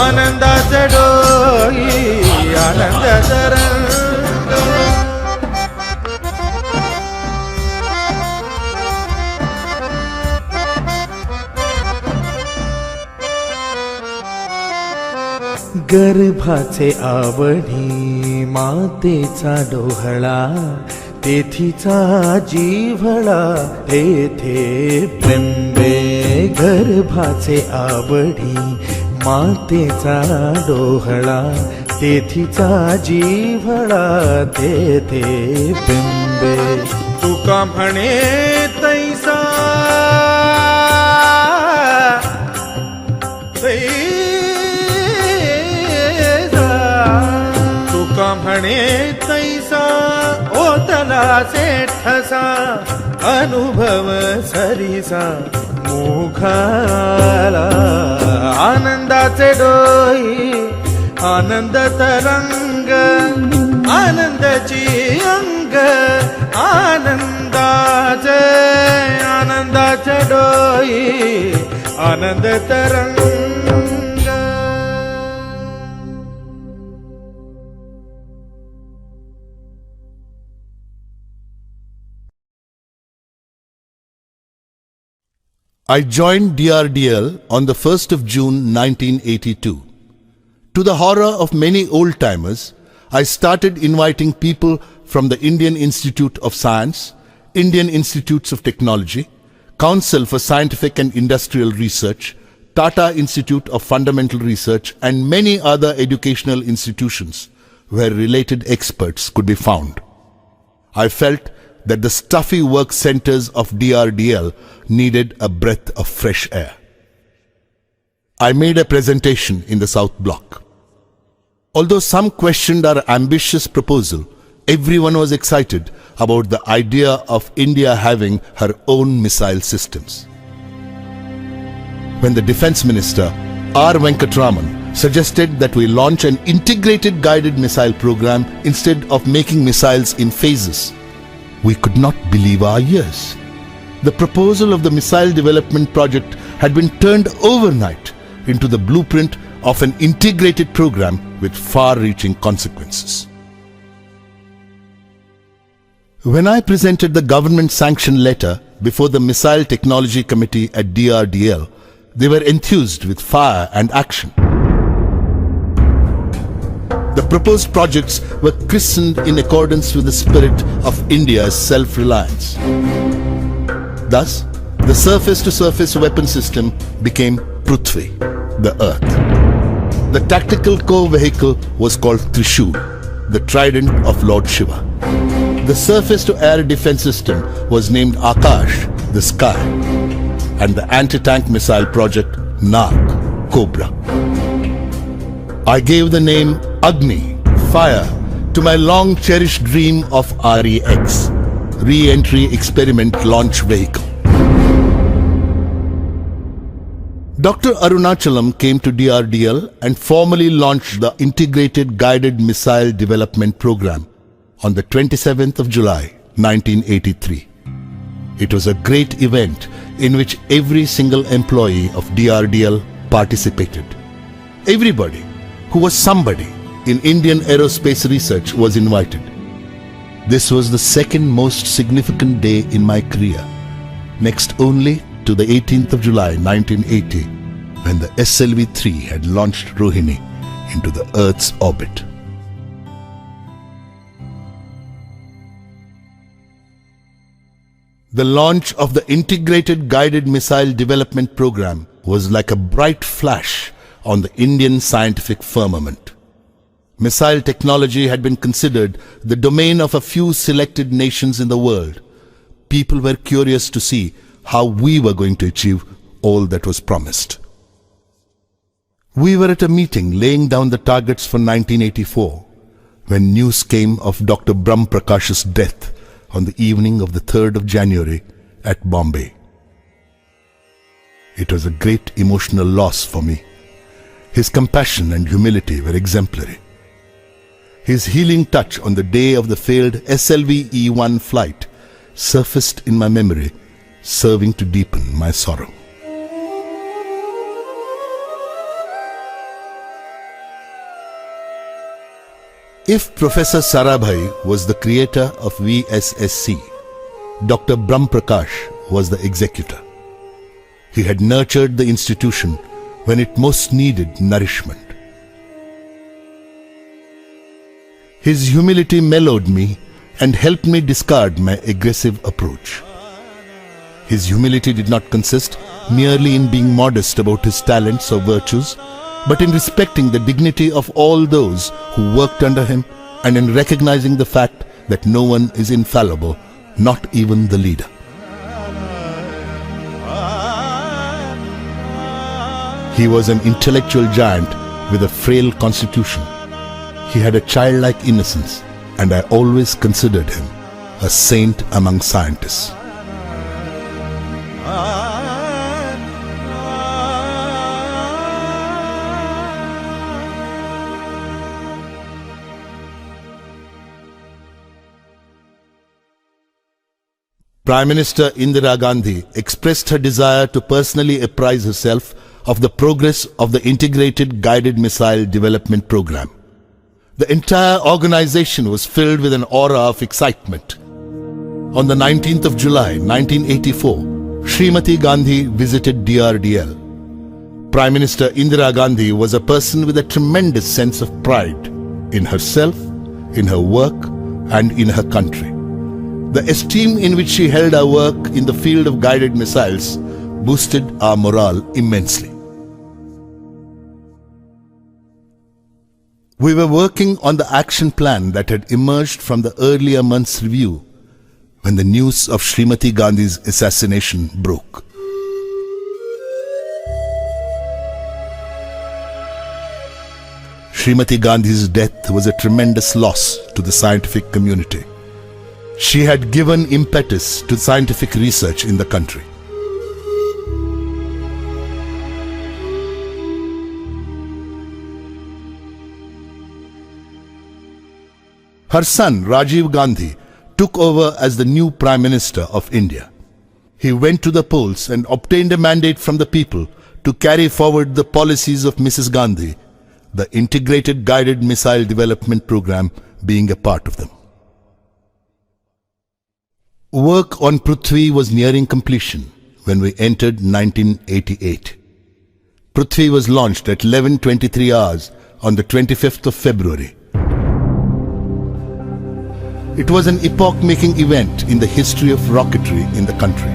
Speaker 4: आनंदाचे डोही आनंद तरंग
Speaker 5: गर्भाचे आवडी मातेचा डोहळा तेथीचा जिव्हाळा तेथे बिंबे गर्भाचे आवडी मातेचा डोहळा तेथीचा जिव्हाळा तेथे बिंबे
Speaker 4: तुका म्हणे तैसा तुका म्हणे तैसा ओतला ठसा अनुभव सरीसा मुखाला आनंदाचे डोही आनंद तरंग आनंदाची अंग आनंदाचे आनंदाचे डोही आनंद तरंग
Speaker 1: I joined DRDL on the 1st of June 1982. To the horror of many old-timers, I started inviting people from the Indian Institute of Science, Indian Institutes of Technology, Council for Scientific and Industrial Research, Tata Institute of Fundamental Research, and many other educational institutions where related experts could be found. I felt that the stuffy work centers of DRDL needed a breath of fresh air. I made a presentation in the South Block. Although some questioned our ambitious proposal, everyone was excited about the idea of India having her own missile systems. When the Defence Minister, R. Venkatraman, suggested that we launch an integrated guided missile program instead of making missiles in phases, we could not believe our ears. The proposal of the missile development project had been turned overnight into the blueprint of an integrated program with far-reaching consequences. When I presented the government-sanctioned letter before the Missile Technology Committee at DRDL, they were enthused with fire and action. The proposed projects were christened in accordance with the spirit of India's self-reliance. Thus, the surface-to-surface weapon system became Prithvi, the earth. The tactical core vehicle was called Trishul, the trident of Lord Shiva. The surface-to-air defense system was named Akash, the sky, and the anti-tank missile project Nag, Cobra. I gave the name Agni, fire, to my long-cherished dream of REX, Re-Entry Experiment Launch Vehicle. Dr. Arunachalam came to DRDL and formally launched the Integrated Guided Missile Development Program on the 27th of July, 1983. It was a great event in which every single employee of DRDL participated. Everybody who was somebody in Indian aerospace research was invited. This was the second most significant day in my career, next only to the 18th of July 1980, when the SLV-3 had launched Rohini into the Earth's orbit. The launch of the Integrated Guided Missile Development Program was like a bright flash on the Indian scientific firmament. Missile technology had been considered the domain of a few selected nations in the world. People were curious to see how we were going to achieve all that was promised. We were at a meeting laying down the targets for 1984 when news came of Dr. Brahm Prakash's death on the evening of the 3rd of January at Bombay. It was a great emotional loss for me. His compassion and humility were exemplary. His healing touch on the day of the failed SLV-E1 flight surfaced in my memory, serving to deepen my sorrow. If Professor Sarabhai was the creator of VSSC, Dr. Brahm Prakash was the executor. He had nurtured the institution when it most needed nourishment. His humility mellowed me and helped me discard my aggressive approach. His humility did not consist merely in being modest about his talents or virtues, but in respecting the dignity of all those who worked under him and in recognizing the fact that no one is infallible, not even the leader. He was an intellectual giant with a frail constitution. He had a childlike innocence, and I always considered him a saint among scientists. Prime Minister Indira Gandhi expressed her desire to personally apprise herself of the progress of the Integrated Guided Missile Development Program. The entire organization was filled with an aura of excitement. On the 19th of July 1984, Srimati Gandhi visited DRDL. Prime Minister Indira Gandhi was a person with a tremendous sense of pride in herself, in her work, and in her country. The esteem in which she held our work in the field of guided missiles boosted our morale immensely. We were working on the action plan that had emerged from the earlier month's review when the news of Srimati Gandhi's assassination broke. Srimati Gandhi's death was a tremendous loss to the scientific community. She had given impetus to scientific research in the country. Her son, Rajiv Gandhi, took over as the new Prime Minister of India. He went to the polls and obtained a mandate from the people to carry forward the policies of Mrs. Gandhi, the Integrated Guided Missile Development Program being a part of them. Work on Prithvi was nearing completion when we entered 1988. Prithvi was launched at 11:23 hours on the 25th of February. It was an epoch-making event in the history of rocketry in the country.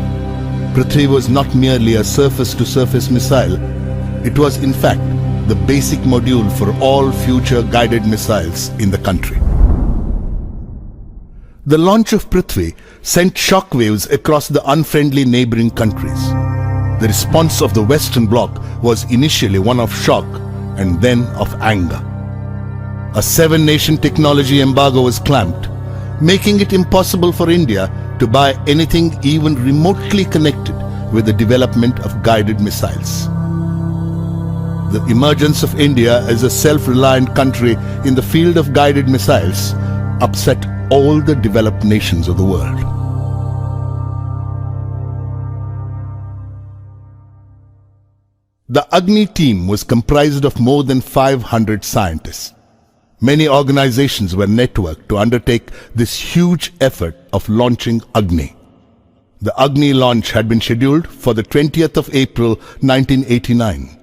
Speaker 1: Prithvi was not merely a surface-to-surface missile, it was in fact the basic module for all future guided missiles in the country. The launch of Prithvi sent shockwaves across the unfriendly neighboring countries. The response of the Western Bloc was initially one of shock and then of anger. A 7-nation technology embargo was clamped, making it impossible for India to buy anything even remotely connected with the development of guided missiles. The emergence of India as a self-reliant country in the field of guided missiles upset all the developed nations of the world. The Agni team was comprised of more than 500 scientists. Many organizations were networked to undertake this huge effort of launching Agni. The Agni launch had been scheduled for the 20th of April 1989.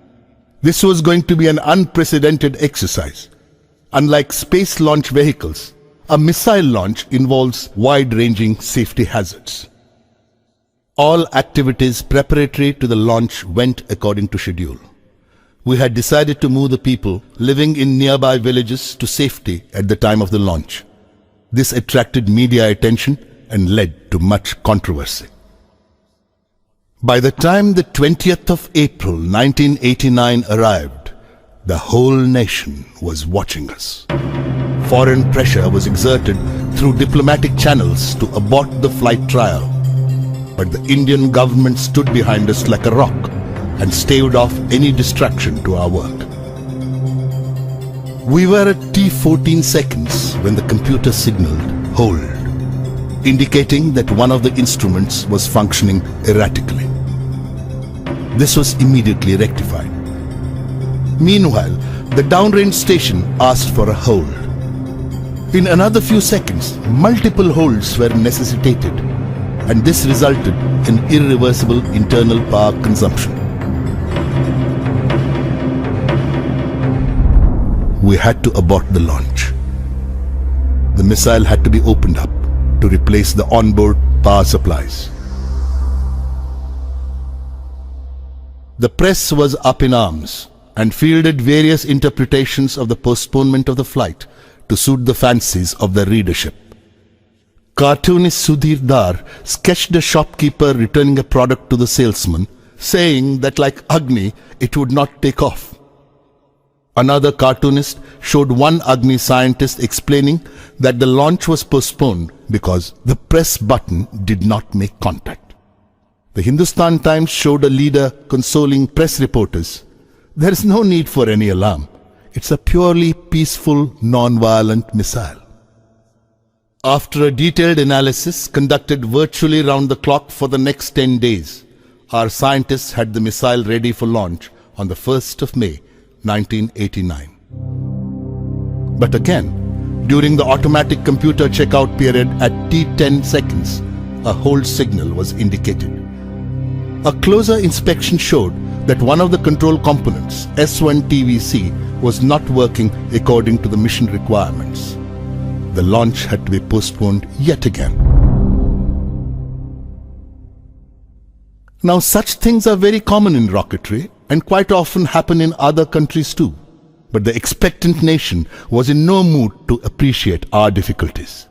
Speaker 1: This was going to be an unprecedented exercise. Unlike space launch vehicles, a missile launch involves wide-ranging safety hazards. All activities preparatory to the launch went according to schedule. We had decided to move the people living in nearby villages to safety at the time of the launch. This attracted media attention and led to much controversy. By the time the 20th of April 1989 arrived, the whole nation was watching us. Foreign pressure was exerted through diplomatic channels to abort the flight trial, but the Indian government stood behind us like a rock and staved off any distraction to our work. We were at T14 seconds when the computer signaled hold, indicating that one of the instruments was functioning erratically. This was immediately rectified. Meanwhile, the downrange station asked for a hold. In another few seconds, multiple holds were necessitated, and this resulted in irreversible internal power consumption. We had to abort the launch. The missile had to be opened up to replace the onboard power supplies. The press was up in arms and fielded various interpretations of the postponement of the flight to suit the fancies of the readership. Cartoonist Sudhir Dar sketched a shopkeeper returning a product to the salesman, saying that like Agni, it would not take off. Another cartoonist showed one Agni scientist explaining that the launch was postponed because the press button did not make contact. The Hindustan Times showed a leader consoling press reporters. There is no need for any alarm. It's a purely peaceful, non-violent missile. After a detailed analysis conducted virtually round the clock for the next 10 days, our scientists had the missile ready for launch on the 1st of May, 1989. But again, during the automatic computer checkout period at T10 seconds, a hold signal was indicated. A closer inspection showed that one of the control components, S1TVC, was not working according to the mission requirements. The launch had to be postponed yet again. Now, such things are very common in rocketry and quite often happen in other countries too. But the expectant nation was in no mood to appreciate our difficulties.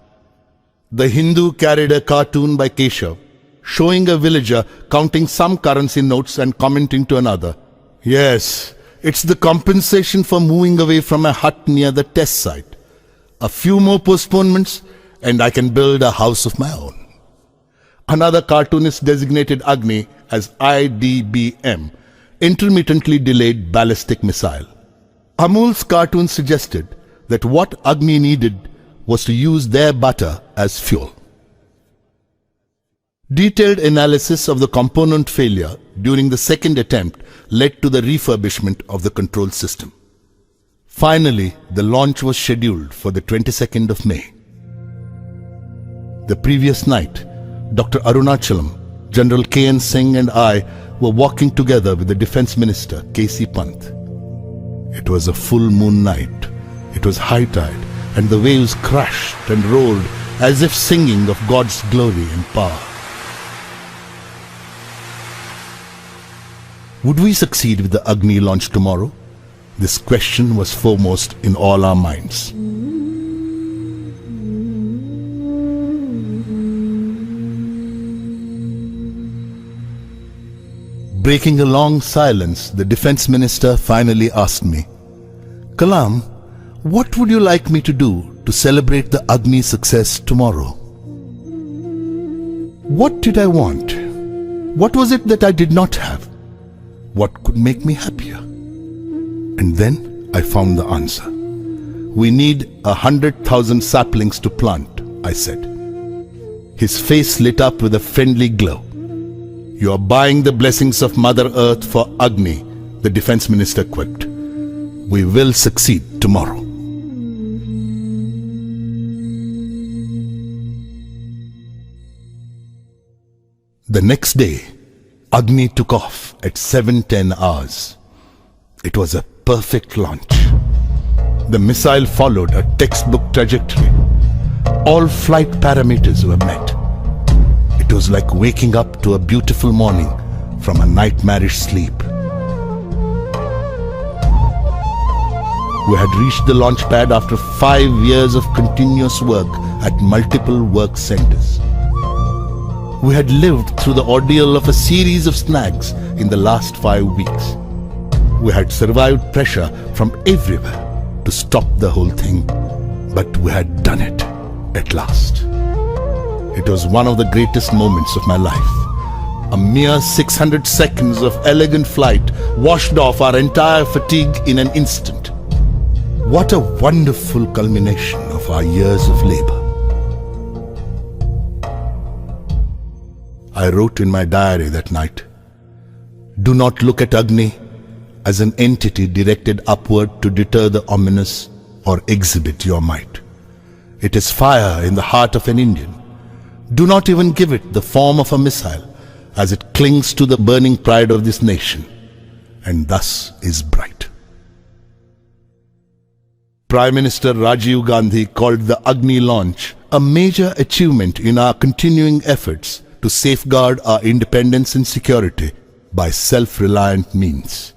Speaker 1: The Hindu carried a cartoon by Keshav, showing a villager counting some currency notes and commenting to another, "Yes, it's the compensation for moving away from a hut near the test site. A few more postponements and I can build a house of my own." Another cartoonist designated Agni as IDBM, intermittently delayed ballistic missile. Amul's cartoon suggested that what Agni needed was to use their butter as fuel. Detailed analysis of the component failure during the second attempt led to the refurbishment of the control system. Finally, the launch was scheduled for the 22nd of May. The previous night, Dr. Arunachalam, General K.N. Singh and I were walking together with the Defence Minister, K.C. Pant. It was a full moon night. It was high tide, and the waves crashed and rolled as if singing of God's glory and power. Would we succeed with the Agni launch tomorrow? This question was foremost in all our minds. Breaking a long silence, the Defence Minister finally asked me, "Kalam, what would you like me to do to celebrate the Agni success tomorrow?" What did I want? What was it that I did not have? What could make me happier? And then I found the answer. "We need 100,000 saplings to plant," I said. His face lit up with a friendly glow. "You are buying the blessings of Mother Earth for Agni," the Defence Minister quipped. "We will succeed tomorrow." The next day, Agni took off at 7:10 hours. It was a perfect launch. The missile followed a textbook trajectory. All flight parameters were met. It was like waking up to a beautiful morning from a nightmarish sleep. We had reached the launch pad after 5 years of continuous work at multiple work centers. We had lived through the ordeal of a series of snags in the last 5 weeks. We had survived pressure from everywhere to stop the whole thing, but we had done it at last. It was one of the greatest moments of my life. A mere 600 seconds of elegant flight washed off our entire fatigue in an instant. What a wonderful culmination of our years of labor. I wrote in my diary that night, "Do not look at Agni as an entity directed upward to deter the ominous or exhibit your might. It is fire in the heart of an Indian. Do not even give it the form of a missile, as it clings to the burning pride of this nation, and thus is bright." Prime Minister Rajiv Gandhi called the Agni launch a major achievement in our continuing efforts to safeguard our independence and security by self-reliant means.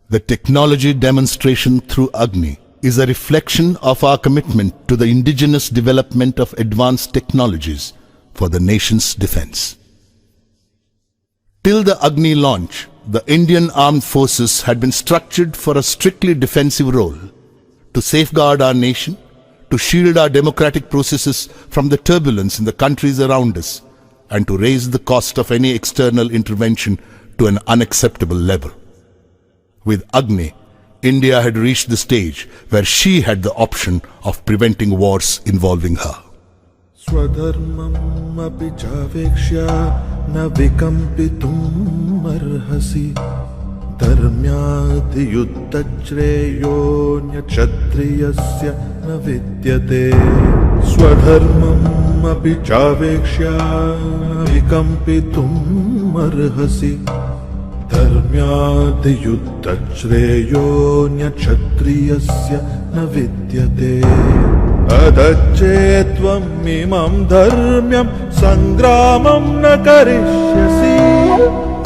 Speaker 1: The technology demonstration through Agni is a reflection of our commitment to the indigenous development of advanced technologies for the nation's defense. Till the Agni launch, the Indian Armed Forces had been structured for a strictly defensive role, to safeguard our nation, to shield our democratic processes from the turbulence in the countries around us, and to raise the cost of any external intervention to an unacceptable level. With Agni, India had reached the stage where she had the option of preventing wars involving her.
Speaker 5: स्वधर्मम् अपि चावेक्ष्य न विकम्पितुम् अर्हसि धर्म्याद्युद्धश्रेयोऽन्यक्षत्रियस्य न विद्यते स्वधर्मम् अपि चावेक्ष्य न विकम्पितुम् अर्हसि धर्म्याद्युद्धश्रेयोऽन्यक्षत्रियस्य न विद्यते अदच्चेत्त्वम् इमं धर्म्यं सङ्ग्रामं न करिष्यसि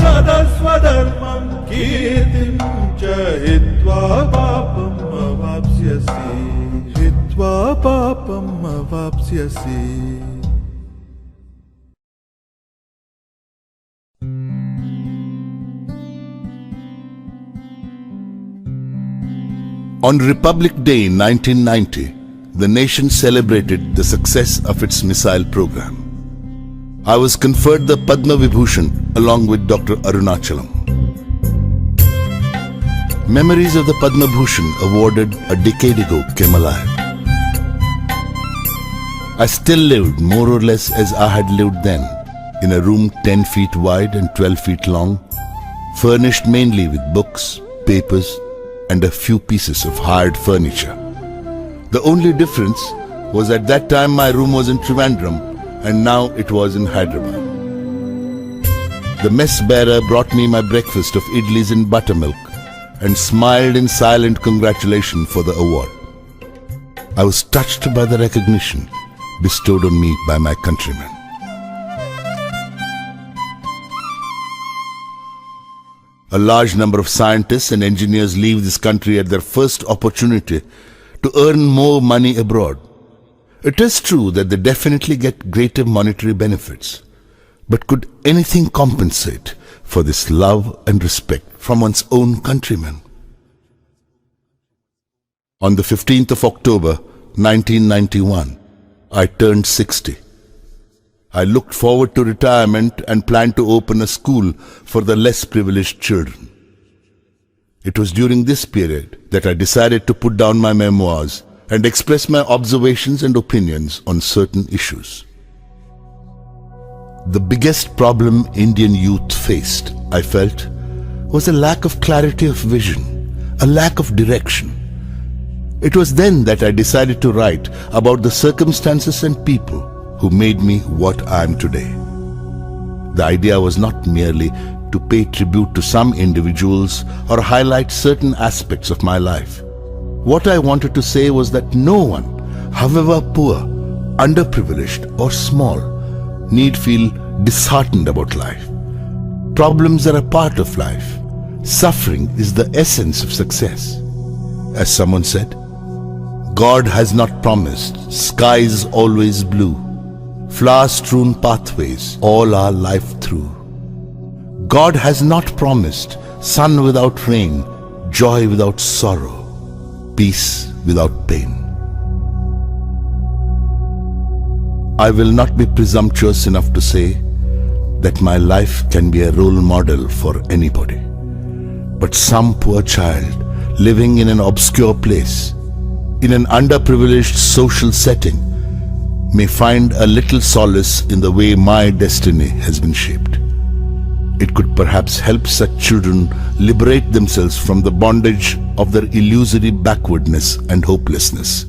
Speaker 5: तदस्वधर्मं कीर्तिं च हित्वा पापम् अवाप्स्यसि
Speaker 1: On Republic Day 1990, the nation celebrated the success of its missile program. I was conferred the Padma Vibhushan along with Dr. Arunachalam. Memories of the Padma Bhushan awarded a decade ago came alive. I still lived more or less as I had lived then, in a room 10 feet wide and 12 feet long, furnished mainly with books, papers, and a few pieces of hired furniture. The only difference was at that time my room was in Trivandrum and now it was in Hyderabad. The mess bearer brought me my breakfast of idlis and buttermilk and smiled in silent congratulation for the award. I was touched by the recognition bestowed on me by my countrymen. A large number of scientists and engineers leave this country at their first opportunity to earn more money abroad. It is true that they definitely get greater monetary benefits, but could anything compensate for this love and respect from one's own countrymen? On the 15th of October, 1991, I turned 60. I looked forward to retirement and planned to open a school for the less privileged children. It was during this period that I decided to put down my memoirs and express my observations and opinions on certain issues. The biggest problem Indian youth faced, I felt, was a lack of clarity of vision, a lack of direction. It was then that I decided to write about the circumstances and people who made me what I am today. The idea was not merely to pay tribute to some individuals or highlight certain aspects of my life. What I wanted to say was that no one, however poor, underprivileged or small, need feel disheartened about life. Problems are a part of life. Suffering is the essence of success. As someone said, God has not promised skies always blue, flower-strewn pathways all our life through. God has not promised sun without rain, joy without sorrow, peace without pain. I will not be presumptuous enough to say that my life can be a role model for anybody. But some poor child living in an obscure place, in an underprivileged social setting, may find a little solace in the way my destiny has been shaped. It could perhaps help such children liberate themselves from the bondage of their illusory backwardness and hopelessness.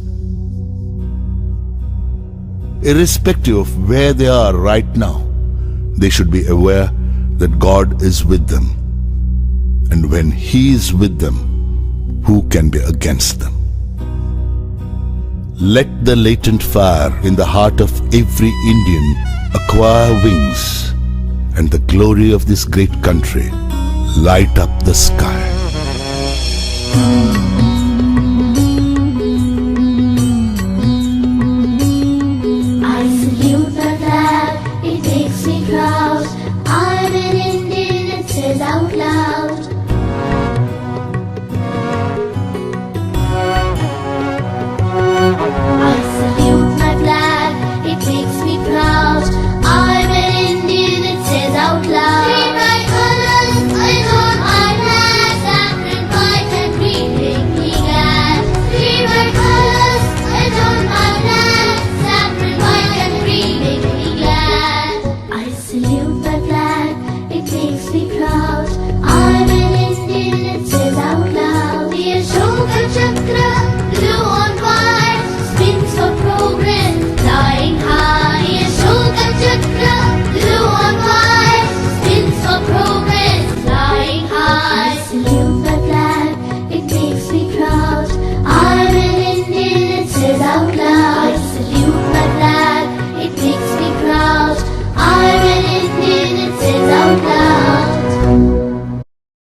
Speaker 1: Irrespective of where they are right now, they should be aware that God is with them. And when He is with them, who can be against them? Let the latent fire in the heart of every Indian acquire wings, and the glory of this great country light up the sky.
Speaker 6: I salute the flag, it makes me proud. I'm an Indian, it says out loud.